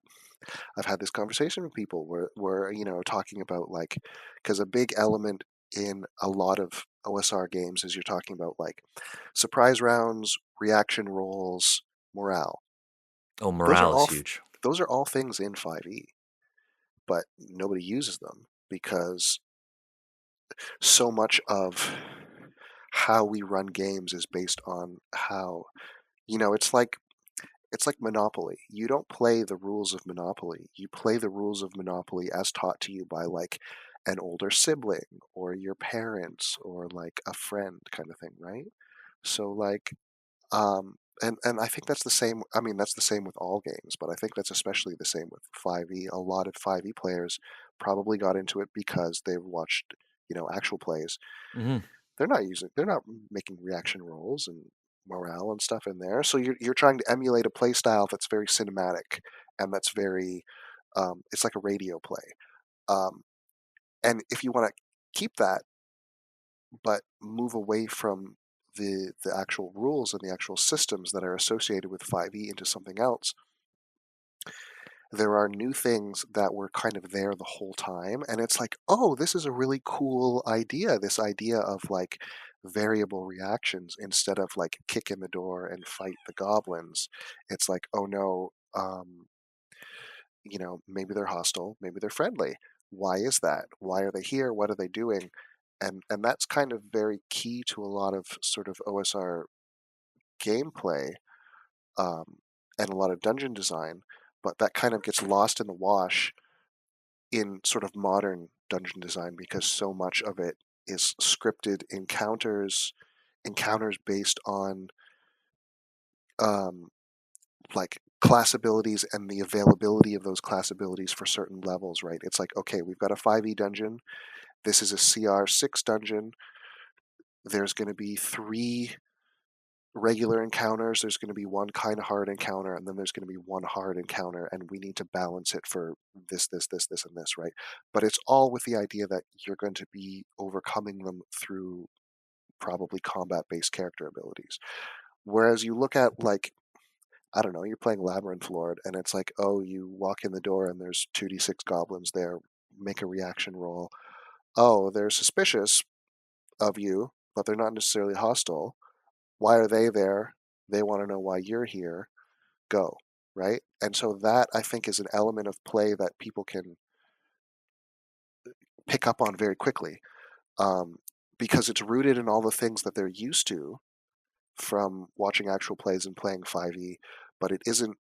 I've had this conversation with people where talking about like, because a big element in a lot of OSR games is you're talking about like surprise rounds, reaction rolls, morale. Oh, Those are morale is all huge. those are all things in 5e, but nobody uses them because so much of how we run games is based on how, it's like Monopoly. You don't play the rules of Monopoly. You play the rules of Monopoly as taught to you by like an older sibling or your parents or like a friend kind of thing, right? So like and I think that's the same. I mean, that's the same with all games, but I think that's especially the same with 5e. A lot of 5e players probably got into it because they've watched, actual plays. Hmm. They're not making reaction rolls and morale and stuff in there. So you're trying to emulate a play style that's very cinematic and that's very, it's like a radio play. Um, and if you want to keep that, but move away from the actual rules and the actual systems that are associated with 5e into something else, there are new things that were kind of there the whole time. And it's like, oh, this is a really cool idea. This idea of like variable reactions instead of like kick in the door and fight the goblins. It's like, oh no, maybe they're hostile, maybe they're friendly. Why is that? Why are they here? What are they doing? And that's kind of very key to a lot of sort of OSR gameplay, um, and a lot of dungeon design, but that kind of gets lost in the wash in sort of modern dungeon design because so much of it is scripted encounters based on um, like class abilities and the availability of those class abilities for certain levels, right? It's like, okay, we've got a 5e dungeon. This is a CR6 dungeon. There's going to be 3 regular encounters. There's going to be one kind of hard encounter, and then there's going to be one hard encounter, and we need to balance it for this, and this, right? But it's all with the idea that you're going to be overcoming them through probably combat-based character abilities. Whereas you look at like, I don't know, you're playing Labyrinth Lord, and it's like, oh, you walk in the door and there's 2d6 goblins there. Make a reaction roll. Oh, they're suspicious of you, but they're not necessarily hostile. Why are they there? They want to know why you're here. Go, right? And so that I think is an element of play that people can pick up on very quickly, um, because it's rooted in all the things that they're used to from watching actual plays and playing 5e. But it isn't.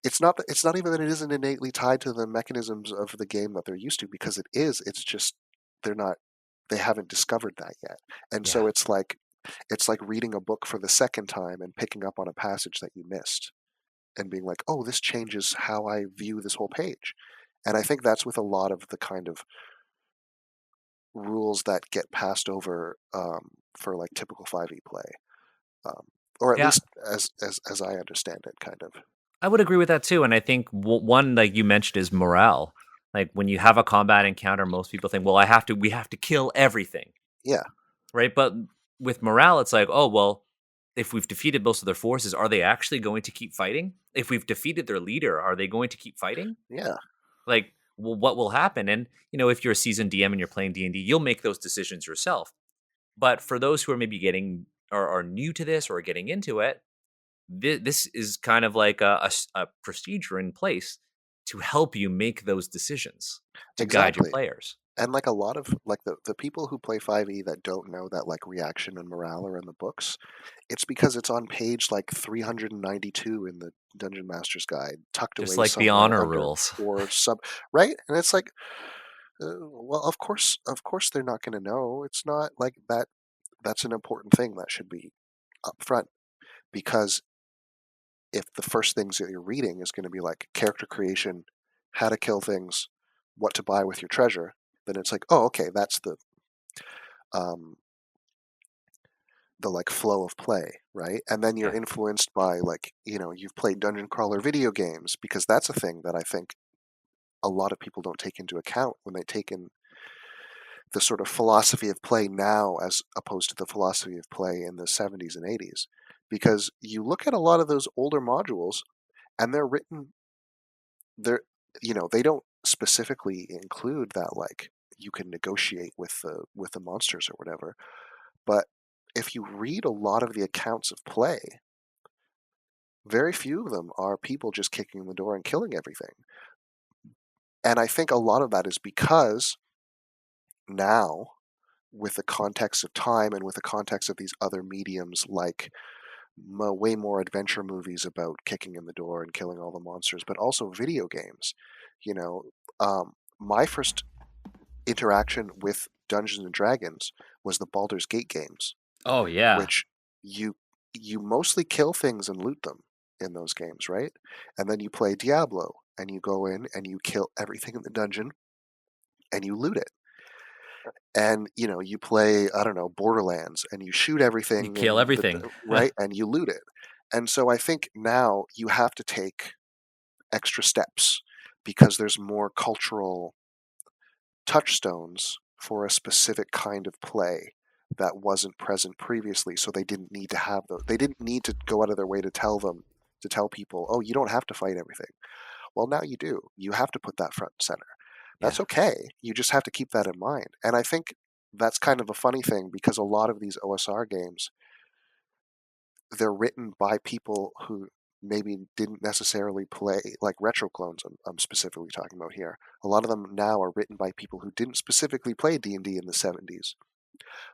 It's not even that it isn't innately tied to the mechanisms of the game that they're used to, because it is. It's just they're not. They haven't discovered that yet, and Yeah. so it's like reading a book for the second time and picking up on a passage that you missed and being like, oh, this changes how I view this whole page. And I think that's with a lot of the kind of rules that get passed over, for like typical 5e play, um, or at Yeah. least as I understand it, kind of. I would agree with that too. And I think one, like you mentioned, is morale. Like when you have a combat encounter, most people think, well, we have to kill everything. Yeah, Right. But with morale, it's like, oh, well, if we've defeated most of their forces, are they actually going to keep fighting? If we've defeated their leader, are they going to keep fighting? yeah, Like, well, what will happen? And, if you're a seasoned DM and you're playing D&D, you'll make those decisions yourself. But for those who are maybe getting or are new to this or getting into it, this is kind of like a procedure in place to help you make those decisions to guide your exactly. players. And like a lot of like the people who play 5e that don't know that like reaction and morale are in the books, it's because it's on page like 392 in the Dungeon Master's Guide, tucked Just away like the somewhere honor under rules. or sub, right? And it's like, well, of course they're not going to know. It's not like that. That's an important thing that should be up front, because if the first things that you're reading is going to be like character creation, how to kill things, what to buy with your treasure, then it's like, oh, okay, that's um, the like flow of play, right? And then you're Yeah. influenced by, like, you've played dungeon crawler video games, because that's a thing that I think a lot of people don't take into account when they take in the sort of philosophy of play now as opposed to the philosophy of play in the 70s and 80s. Because you look at a lot of those older modules, and they're they don't specifically include that, like, you can negotiate with the monsters or whatever. But if you read a lot of the accounts of play, very few of them are people just kicking in the door and killing everything. And I think a lot of that is because now, with the context of time and with the context of these other mediums, like way more adventure movies about kicking in the door and killing all the monsters, but also video games. You know, my first interaction with Dungeons and Dragons was the Baldur's Gate games, Oh yeah. which you you mostly kill things and loot them in those games, right? And then you play Diablo, and you go in and you kill everything in the dungeon and you loot it. And you play, I don't know, Borderlands, and you shoot You everything kill and everything. right, and you loot it. And so I think now you have to take extra steps, because there's more cultural touchstones for a specific kind of play that wasn't present previously. So they didn't need to have those. They didn't need to go out of their way to tell people, oh, you don't have to fight everything. Well, now you do. You have to put that front and center. Yeah. That's okay. You just have to keep that in mind. And I think that's kind of a funny thing, because a lot of these OSR games, they're written by people who maybe didn't necessarily play, like retro clones. I'm specifically talking about here. A lot of them now are written by people who didn't specifically play D&D in the 70s,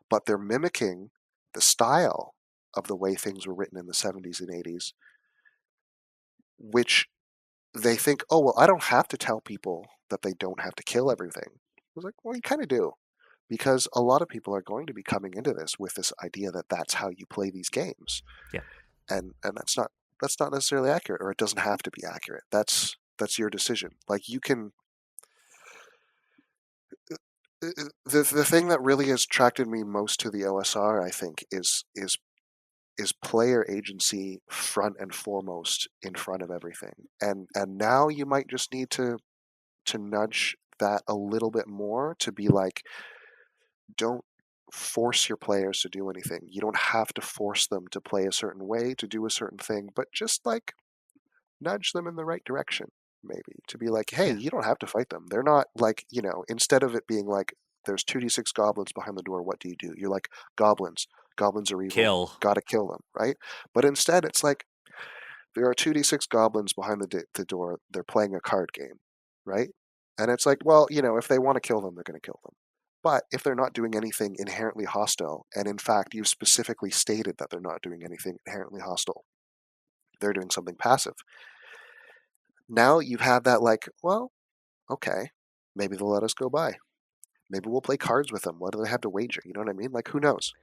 but they're mimicking the style of the way things were written in the 70s and 80s, which they think, oh, well, I don't have to tell people that they don't have to kill everything. I was like, well, you kind of do, because a lot of people are going to be coming into this with this idea that that's how you play these games. Yeah. And that's not necessarily accurate, or it doesn't have to be accurate. That's your decision. Like, you can the thing that really has attracted me most to the OSR, I think, is player agency front and foremost, in front of everything. And now you might just need to nudge that a little bit more, to be like, don't force your players to do anything. You don't have to force them to play a certain way, to do a certain thing, but just, like, nudge them in the right direction, maybe, to be like, hey, Yeah. you don't have to fight them. They're not, like, instead of it being like, there's 2d6 goblins behind the door, what do? You're like, goblins are evil, Kill. gotta kill them, right? But instead it's like, there are 2d6 goblins behind the door, they're playing a card game, right? And it's like, well, if they want to kill them, they're going to kill them. But if they're not doing anything inherently hostile, and in fact you've specifically stated that they're not doing anything inherently hostile, they're doing something passive, now you have that, like, well, okay, maybe they'll let us go by. Maybe we'll play cards with them. What do they have to wager? You know what I mean? Like, who knows?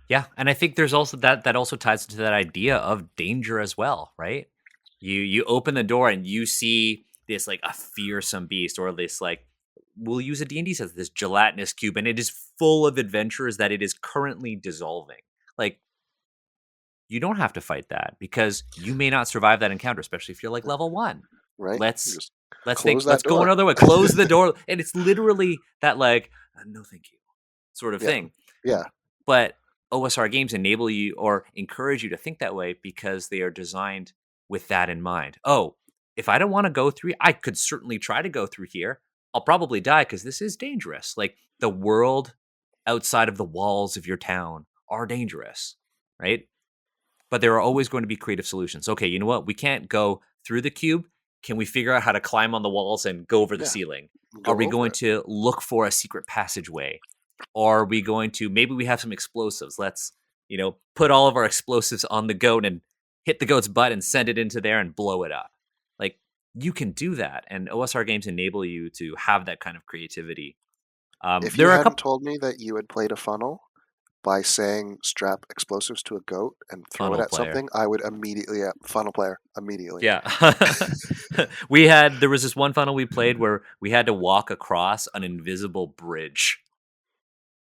Yeah, and I think there's also that also ties into that idea of danger as well, right? You open the door and you see this, like, a fearsome beast, or this, like, we'll use a D&D says, this gelatinous cube, and it is full of adventurers that it is currently dissolving. Like, you don't have to fight that, because you may not survive that encounter, especially if you're like level 1. Right? You Let's just think, close let's that go door. another way. Close the door, and it's literally that, like, no thank you sort of Yeah. thing. Yeah. But OSR games enable you or encourage you to think that way, because they are designed with that in mind. Oh, if I don't want to go through, I could certainly try to go through here. I'll probably die because this is dangerous. Like, the world outside of the walls of your town are dangerous, right? But there are always going to be creative solutions. Okay, you know what? We can't go through the cube. Can we figure out how to climb on the walls and go over the Yeah. ceiling? Are Go we over going it. to look for a secret passageway? Are we going to, maybe we have some explosives. Let's, put all of our explosives on the goat and hit the goat's butt and send it into there and blow it up. Like, you can do that. And OSR games enable you to have that kind of creativity. If you There are a hadn't couple told me that you had played a funnel by saying strap explosives to a goat and throw it funnel at player. something, I would immediately, funnel player, immediately. Yeah. There was this one funnel we played where we had to walk across an invisible bridge.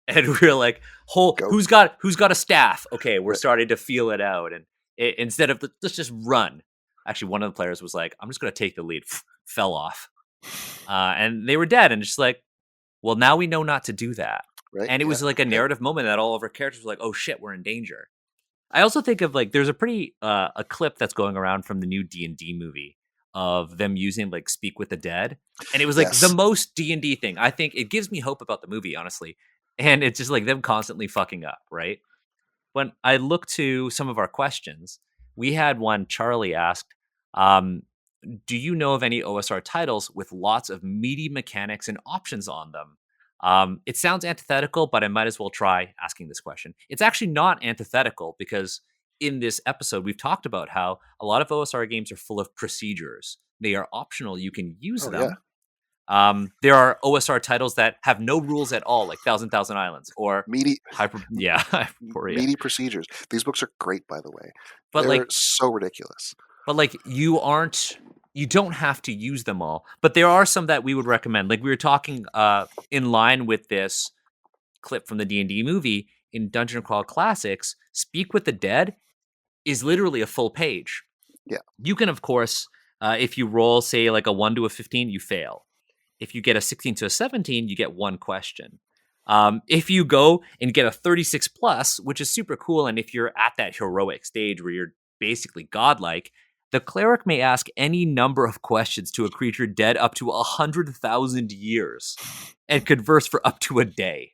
And we were like, Go. who's got a staff? Okay, we're Right. starting to feel it out. And instead of let's just run. Actually, one of the players was like, I'm just going to take the lead. Fell off. And they were dead. And just like, well, now we know not to do that. Right. And it Yeah. was like a narrative moment that all of our characters were like, oh shit, we're in danger. I also think of like there's a pretty a clip that's going around from the new D&D movie of them using like Speak with the Dead, and it was like the Yes. most D&D thing. I think it gives me hope about the movie, honestly, and it's just like them constantly fucking up, right? When I look to some of our questions, we had one Charlie asked, um, do you know of any OSR titles with lots of meaty mechanics and options on them? It sounds antithetical, but I might as well try asking this question. It's actually not antithetical because in this episode, we've talked about how a lot of OSR games are full of procedures. They are optional. You can use Oh yeah. them. There are OSR titles that have no rules at all, like Thousand Islands or Meaty, Hyperborea. meaty procedures. These books are great, by the way. But They're like, so ridiculous. But like you don't have to use them all. But there are some that we would recommend. Like we were talking in line with this clip from the D&D movie in Dungeon Crawl Classics, Speak with the Dead is literally a full page. Yeah. You can of course if you roll say like a 1 to a 15, you fail. If you get a 16 to a 17, you get one question. If you go and get a 36 plus, which is super cool, and if you're at that heroic stage where you're basically godlike, the cleric may ask any number of questions to a creature dead up to 100,000 years and converse for up to a day.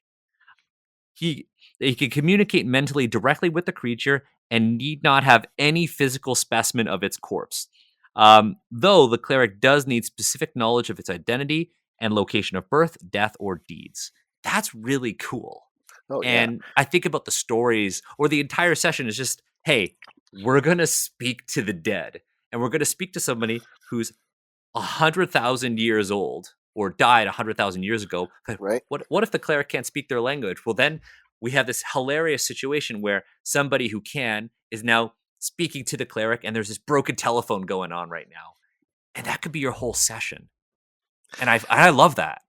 He can communicate mentally directly with the creature and need not have any physical specimen of its corpse. Though the cleric does need specific knowledge of its identity and location of birth, death, or deeds. That's really cool. Oh yeah. And I think about the stories, or the entire session is just, hey, we're going to speak to the dead. And we're going to speak to somebody who's 100,000 years old or died 100,000 years ago. Right. What if the cleric can't speak their language? Well, then we have this hilarious situation where somebody who can is now speaking to the cleric, and there's this broken telephone going on right now. And that could be your whole session. And I love that.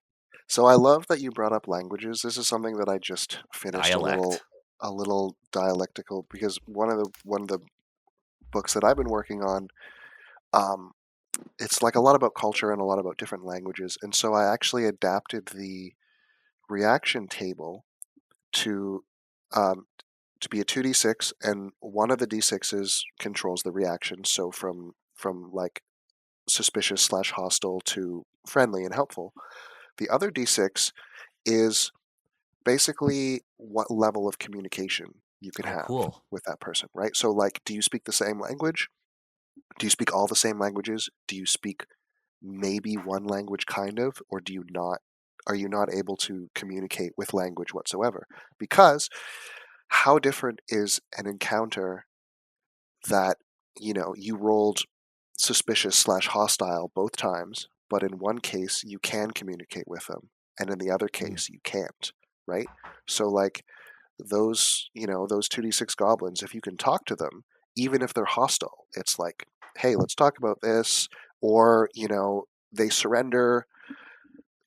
So I love that you brought up languages. This is something that I just finished Dialect. a little dialectical, because one of the books that I've been working on, it's like a lot about culture and a lot about different languages. And so I actually adapted the reaction table to be a 2d6, and one of the d6s controls the reaction. So from like suspicious / hostile to friendly and helpful. The other d6 is basically what level of communication you can have Cool. with that person, right? So like, do you speak the same language? Do you speak all the same languages? Do you speak maybe one language kind of, or do you not? Are you not able to communicate with language whatsoever? Because how different is an encounter that, you rolled suspicious / hostile both times, but in one case you can communicate with them, and in the other case you can't, right? So like those 2d6 goblins, if you can talk to them, even if they're hostile, it's like, hey, let's talk about this, or they surrender,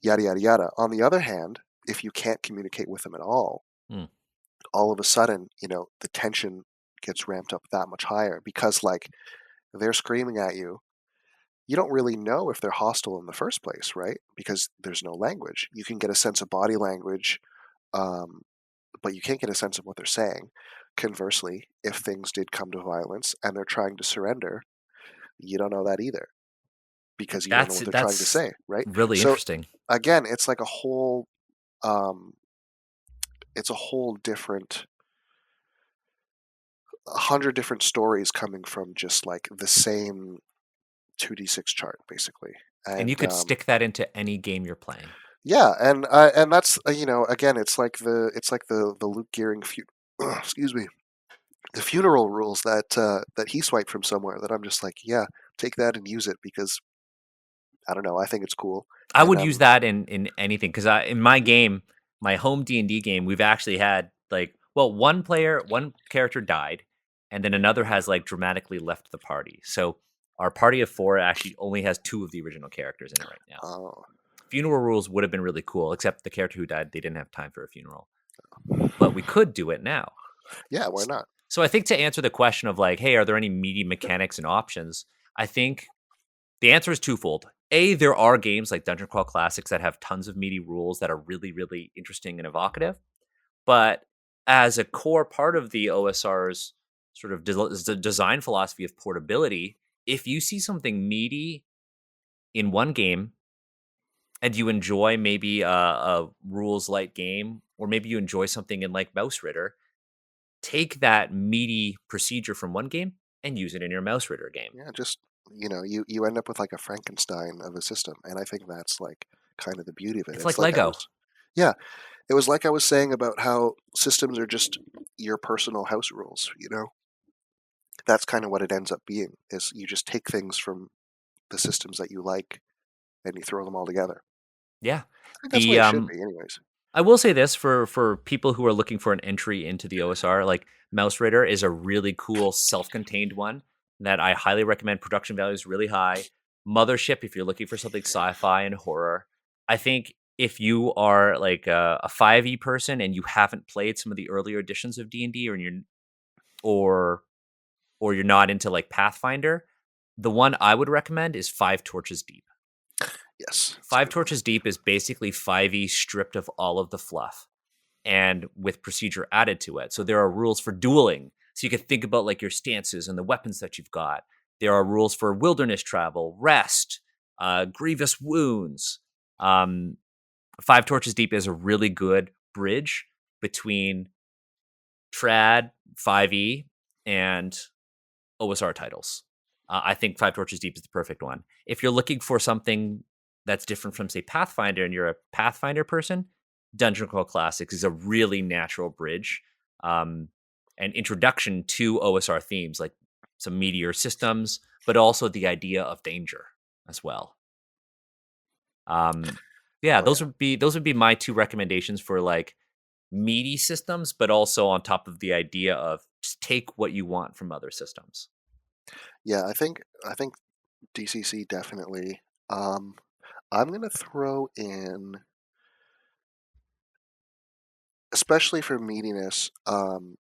yada yada yada. On the other hand, if you can't communicate with them at all, all of a sudden, the tension gets ramped up that much higher, because like they're screaming at you. You don't really know if they're hostile in the first place, right? Because there's no language. You can get a sense of body language, but you can't get a sense of what they're saying. Conversely, if things did come to violence and they're trying to surrender, you don't know that either, because you don't know what they're trying to say, right? Really So interesting. again, it's like a whole different 100 different stories coming from just like the same 2d6 chart, basically. And you could stick that into any game you're playing. Yeah, and that's again, it's like the Luke Gearing excuse me, the funeral rules that he swiped from somewhere, that I'm just like, yeah, take that and use it, because I don't know, I think it's cool. I would use that in anything, because in my game, my home D&D game, we've actually had like, well, one character died, and then another has like dramatically left the party. So our party of 4 actually only has 2 of the original characters in it right now. Oh. Funeral rules would have been really cool, except the character who died, they didn't have time for a funeral. but we could do it now. Yeah, why not? So I think to answer the question of like, hey, are there any meaty mechanics and options? I think the answer is twofold. A, there are games like Dungeon Crawl Classics that have tons of meaty rules that are really, really interesting and evocative. But as a core part of the OSR's sort of design philosophy of portability, if you see something meaty in one game and you enjoy maybe a rules light game, or maybe you enjoy something in like Mouse Ritter, take that meaty procedure from one game and use it in your Mouse Ritter game. Yeah, just you end up with like a Frankenstein of a system, and I think that's like kind of the beauty of it. It's like Lego. Yeah, it was like I was saying about how systems are just your personal house rules. That's kind of what it ends up being. Is you just take things from the systems that you like, and you throw them all together. Yeah. I think that's the way it should be, anyways. I will say this for people who are looking for an entry into the OSR, like Mouse Ritter is a really cool self-contained one that I highly recommend. Production value is really high. Mothership, if you're looking for something sci-fi and horror. I think if you are like a 5e person and you haven't played some of the earlier editions of D&D, or you're not into like Pathfinder, the one I would recommend is 5 Torches Deep. Yes. 5 Torches Deep is basically 5e stripped of all of the fluff and with procedure added to it. So there are rules for dueling. So you can think about like your stances and the weapons that you've got. There are rules for wilderness travel, rest, grievous wounds. 5 Torches Deep is a really good bridge between Trad, 5e, and OSR titles. I think 5 Torches Deep is the perfect one. If you're looking for something that's different from, say, Pathfinder, and you're a Pathfinder person, Dungeon Crawl Classics is a really natural bridge, and introduction to OSR themes, like some meteor systems, but also the idea of danger as well. Those would be my 2 recommendations for like meaty systems, but also on top of the idea of just take what you want from other systems. Yeah, I think DCC definitely. I'm gonna throw in, especially for meatiness, and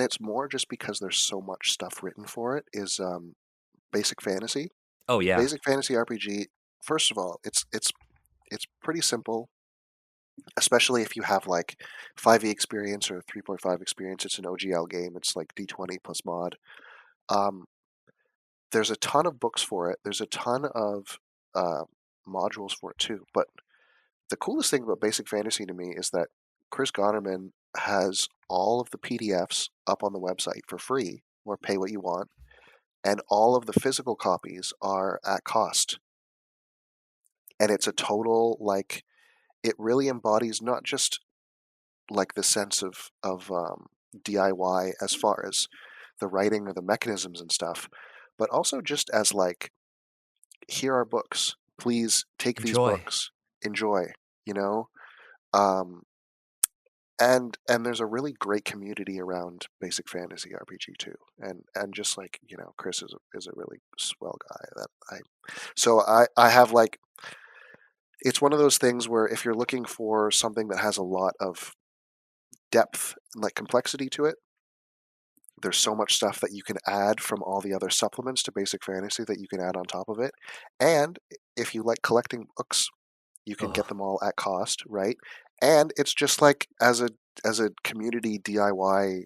it's more just because there's so much stuff written for it, is Basic Fantasy. Oh yeah. Basic Fantasy RPG. First of all, it's pretty simple, especially if you have like 5e experience or 3.5 experience. It's an OGL game. It's like D20 plus mod. There's a ton of books for it. There's a ton of modules for it too. But the coolest thing about Basic Fantasy to me is that Chris Gonerman has all of the PDFs up on the website for free, or pay what you want, and all of the physical copies are at cost. And it's a total, like, it really embodies not just like the sense of DIY as far as the writing or the mechanisms and stuff, but also just as like, here are books. Please take these books. Enjoy. And there's a really great community around Basic Fantasy RPG too, and just like Chris is a really swell guy so I have like, it's one of those things where if you're looking for something that has a lot of depth and like complexity to it, there's so much stuff that you can add from all the other supplements to Basic Fantasy that you can add on top of it. And if you like collecting books, you can get them all at cost, right? And it's just like as a community DIY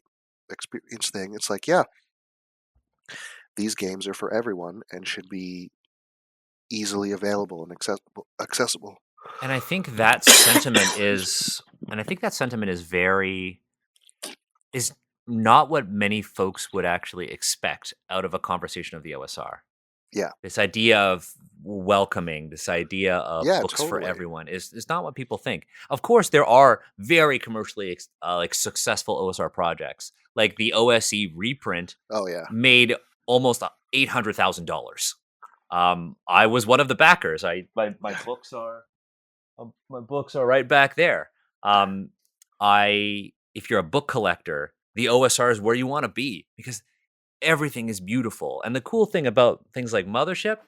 experience thing, it's like, yeah, these games are for everyone and should be easily available and accessible. And I think that sentiment is is not what many folks would actually expect out of a conversation of the OSR. Yeah. This idea of welcoming, this idea of books totally. for everyone is not what people think. Of course, there are very commercially like successful OSR projects, like the OSE reprint. Oh yeah, made almost $800,000. I was one of the backers. My books are right back there. If you're a book collector, the OSR is where you want to be because everything is beautiful. And the cool thing about things like Mothership,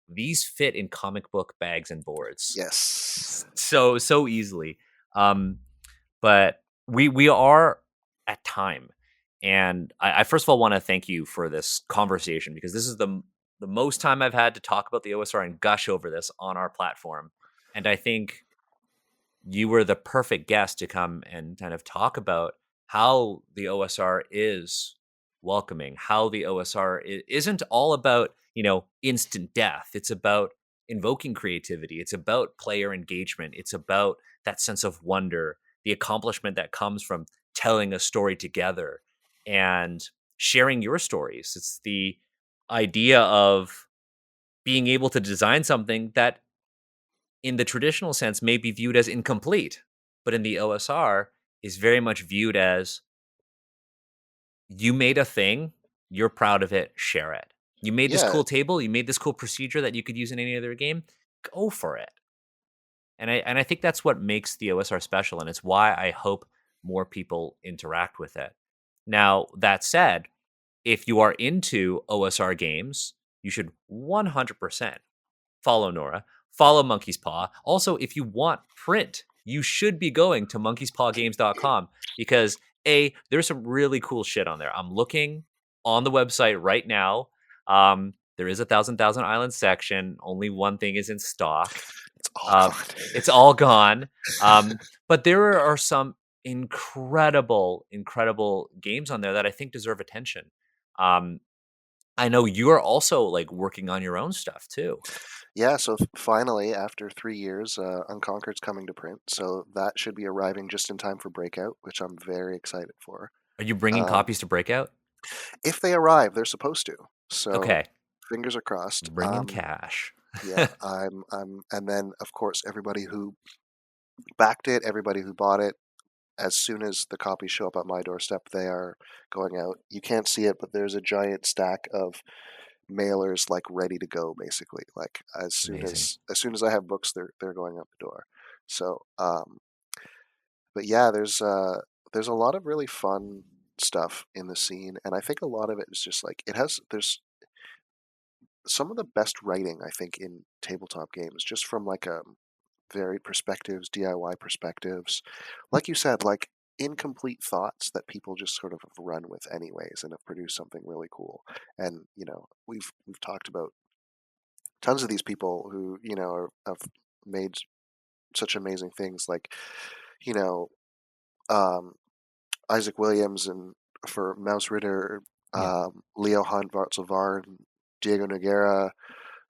these fit in comic book bags and boards. Yes. So easily. But we are at time, and I first of all want to thank you for this conversation, because this is the most time I've had to talk about the OSR and gush over this on our platform, and I think you were the perfect guest to come and kind of talk about how the OSR is welcoming, how the OSR isn't all about, instant death. It's about invoking creativity. It's about player engagement. It's about that sense of wonder, the accomplishment that comes from telling a story together and sharing your stories. It's the idea of being able to design something that in the traditional sense may be viewed as incomplete, but in the OSR is very much viewed as, you made a thing, you're proud of it, share it. You made this Yeah, cool table, you made this cool procedure that you could use in any other game, go for it. And I think that's what makes the OSR special, and it's why I hope more people interact with it. Now, that said, if you are into OSR games, you should 100% follow Nora, follow Monkey's Paw. Also, if you want print, you should be going to monkeyspawgames.com, because there's some really cool shit on there. I'm looking on the website right now. There is a thousand island section. Only one thing is in stock. it's all Uh, gone. it's all gone. But there are some incredible games on there that I think deserve attention. Um, I know you're also like working on your own stuff too. Yeah, so finally, after 3 years, Unconquered's coming to print, so that should be arriving just in time for Breakout, which I'm very excited for. Are you bringing Um, copies to Breakout? if they arrive, they're supposed to. So Okay, fingers are crossed. bring in cash. Yeah, and then of course everybody who backed it, everybody who bought it, as soon as the copies show up at my doorstep, they are going out. You can't see it, but there's a giant stack of mailers like ready to go, basically. Like Amazing. as soon as I have books, they're going out the door. So, but yeah, there's a lot of really fun stuff in the scene, and I think a lot of it is just like there's some of the best writing I think in tabletop games, just from like a varied perspectives, DIY perspectives. Like you said, like incomplete thoughts that people just sort of have run with anyways and have produced something really cool. And we've talked about tons of these people who have made such amazing things, like you know um, Isaac Williams and for Mouse Ritter, Yeah. Leo Hunt, Varn, Diego Noguera,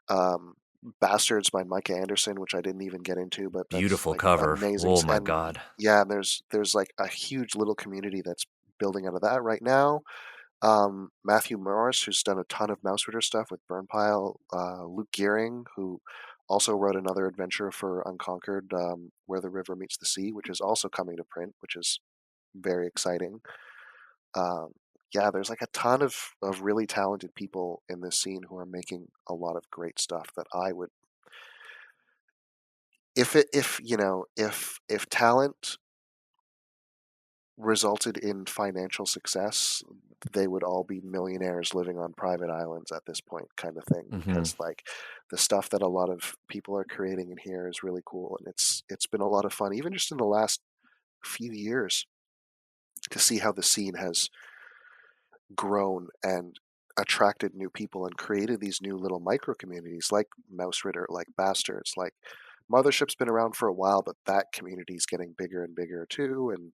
um, Bastards by Micah Anderson, which I didn't even get into, but that's Beautiful like cover. amazing. Oh my And god. yeah, there's like a huge little community that's building out of that right now. Matthew Morris, who's done a ton of Mouse Ritter stuff with Burnpile, Luke Gearing, who also wrote another adventure for Unconquered, Where the River Meets the Sea, which is also coming to print, which is very exciting. Um, yeah, there's like a ton of really talented people in this scene who are making a lot of great stuff that I would, if talent resulted in financial success, they would all be millionaires living on private islands at this point, kind of thing. Hmm. Because like the stuff that a lot of people are creating in here is really cool, and it's been a lot of fun, even just in the last few years, to see how the scene has grown and attracted new people and created these new little micro communities like Mouse Ritter, like Bastards, like Mothership's been around for a while, but that community is getting bigger and bigger too, and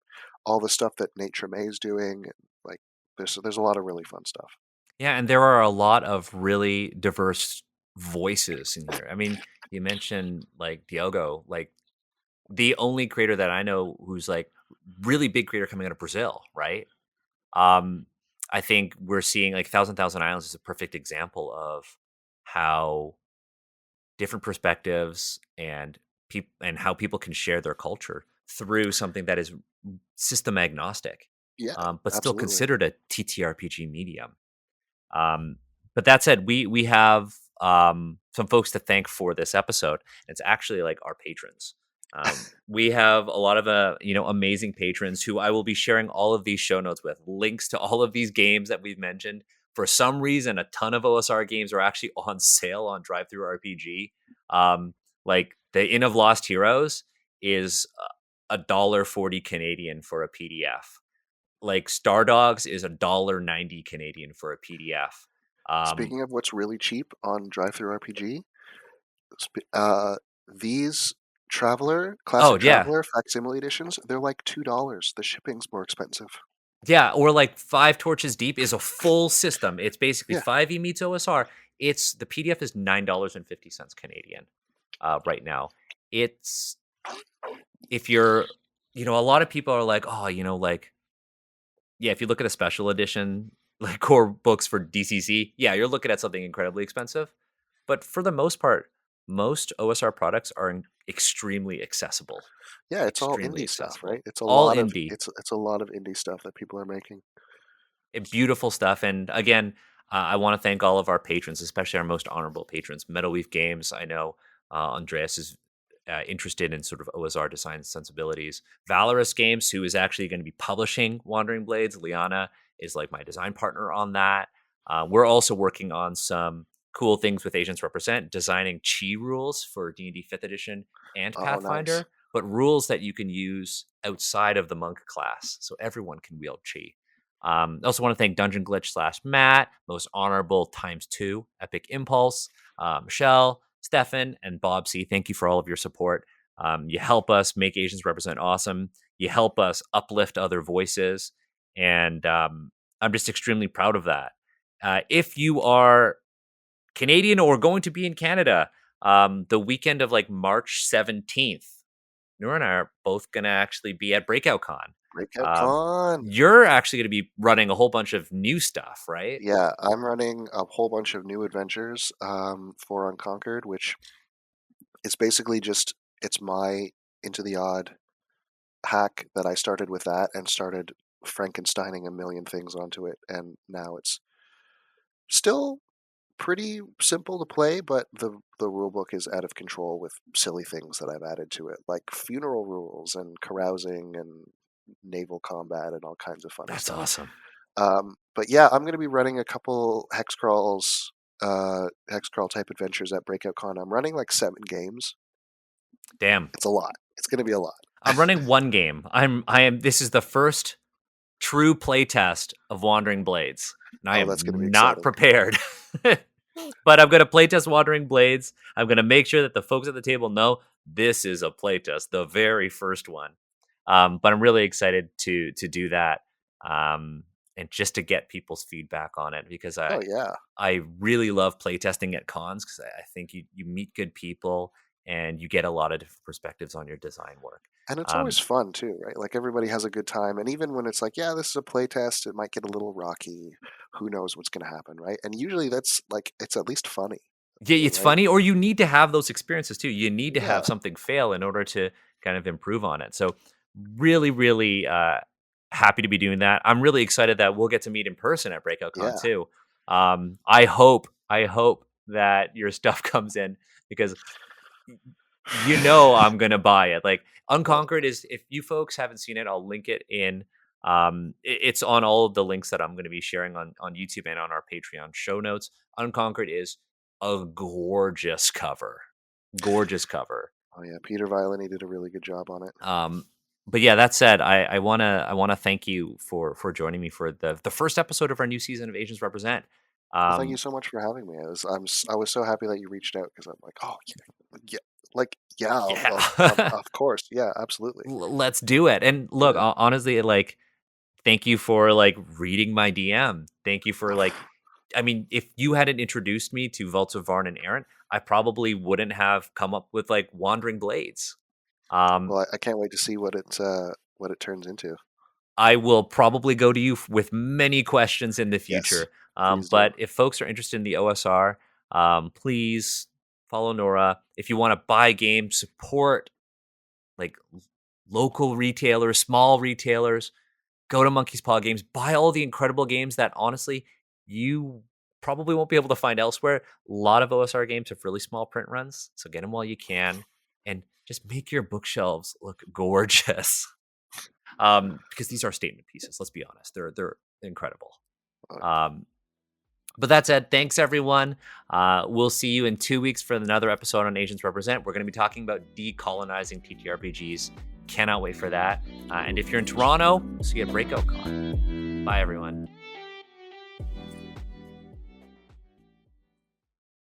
all the stuff that Nate Tremay's doing, like there's a lot of really fun stuff. Yeah, and there are a lot of really diverse voices in here. I mean, you mentioned like Diogo, like the only creator that I know who's like really big creator coming out of Brazil, right? Um, I think we're seeing like Thousand Islands is a perfect example of how different perspectives and how people can share their culture through something that is system agnostic, Yeah, but still absolutely. considered a TTRPG medium. Um, but that said, we have some folks to thank for this episode. It's actually like our patrons. We have a lot of amazing patrons who I will be sharing all of these show notes with, links to all of these games that we've mentioned. For some reason, a ton of OSR games are actually on sale on Drive Through RPG. Like the Inn of Lost Heroes is $1.40 Canadian for a PDF. Like Star Dogs is $1.90 Canadian for a PDF. Speaking of what's really cheap on DriveThru RPG, these classic Yeah. Traveler facsimile editions, they're like $2. The shipping's more expensive. Yeah, or like 5 Torches Deep is a full system. It's basically Yeah. 5e meets OSR. The PDF is $9.50 Canadian right now. It's if you're, a lot of people are like, oh, if you look at a special edition, like core books for DCC, yeah, you're looking at something incredibly expensive. But for the most part, most OSR products are extremely accessible. Yeah, it's all Extremely indie stuff, accessible. right? It's a All lot of indie. it's a lot of indie stuff that people are making. Beautiful stuff. And again, I want to thank all of our patrons, especially our most honorable patrons. Meadowleaf Games, I know Andreas is interested in sort of OSR design sensibilities. Valorous Games, who is actually going to be publishing Wandering Blades. Liana is like my design partner on that. We're also working on some cool things with Agents Represent, designing chi rules for D&D 5th edition and Oh, Pathfinder, nice. but rules that you can use outside of the monk class, so everyone can wield chi. I also want to thank Dungeon Glitch / Matt, Most Honorable ×2, Epic Impulse, Michelle, Stefan, and Bob C. Thank you for all of your support. You help us make Asians Represent awesome. You help us uplift other voices. And I'm just extremely proud of that. If you are Canadian or going to be in Canada, the weekend of like March 17th, Nora and I are both going to actually be at Breakout Con. Breakout Con. You're actually going to be running a whole bunch of new stuff, right? Yeah, I'm running a whole bunch of new adventures for Unconquered, which is basically it's my Into the Odd hack that I started with that and started Frankensteining a million things onto it, and now it's still pretty simple to play, but the rulebook is out of control with silly things that I've added to it, like funeral rules and carousing and naval combat and all kinds of funny stuff. That's awesome. But yeah, I'm going to be running a couple hex crawl type adventures at Breakout Con. I'm running like 7 games. Damn, it's a lot. It's going to be a lot. I'm running 1 game. This is the first true playtest of Wandering Blades, and I am That's going to be not exciting. prepared. But I'm going to playtest Wandering Blades. I'm going to make sure that the folks at the table know this is a playtest, the very first one. But I'm really excited to do that, and just to get people's feedback on it, because Oh yeah, I really love playtesting at cons, because I think you meet good people and you get a lot of different perspectives on your design work. and it's always fun too, right? Like everybody has a good time, and even when it's like, yeah, this is a playtest, it might get a little rocky. Who knows what's going to happen, right? And usually that's like it's at least funny. Yeah, it's right? funny, or you need to have those experiences too. You need to Yeah. have something fail in order to kind of improve on it. So really, really happy to be doing that. I'm really excited that we'll get to meet in person at Breakout Con Yeah. too. I hope that your stuff comes in, because I'm gonna buy it. Like Unconquered is, if you folks haven't seen it, I'll link it in. It's on all of the links that I'm going to be sharing on YouTube and on our Patreon show notes. Unconquered is a gorgeous cover. Gorgeous cover. Oh yeah, Peter Violini did a really good job on it. But yeah, that said, I wanna thank you for joining me for the first episode of our new season of Asians Represent. Well, thank you so much for having me. I was so happy that you reached out, because I'm like, oh yeah, like of course, yeah, absolutely. Let's do it. And look, honestly, like, thank you for like reading my DM. Thank you for like, I mean, if you hadn't introduced me to Vaults of Varn and Errant, I probably wouldn't have come up with like Wandering Blades. Well, I can't wait to see what it turns into. I will probably go to you with many questions in the future. Yes, but if folks are interested in the OSR, please follow Nora. If you want to buy games, support like local retailers, small retailers, go to Monkey's Paw Games, buy all the incredible games that honestly you probably won't be able to find elsewhere. A lot of OSR games have really small print runs, so get them while you can, and just make your bookshelves look gorgeous. Because these are statement pieces. Let's be honest, they're incredible. But that said, thanks everyone. We'll see you in 2 weeks for another episode on Asians Represent. We're going to be talking about decolonizing TTRPGs Cannot wait for that. And if you're in Toronto, we'll see you at Breakout Con. Bye, everyone.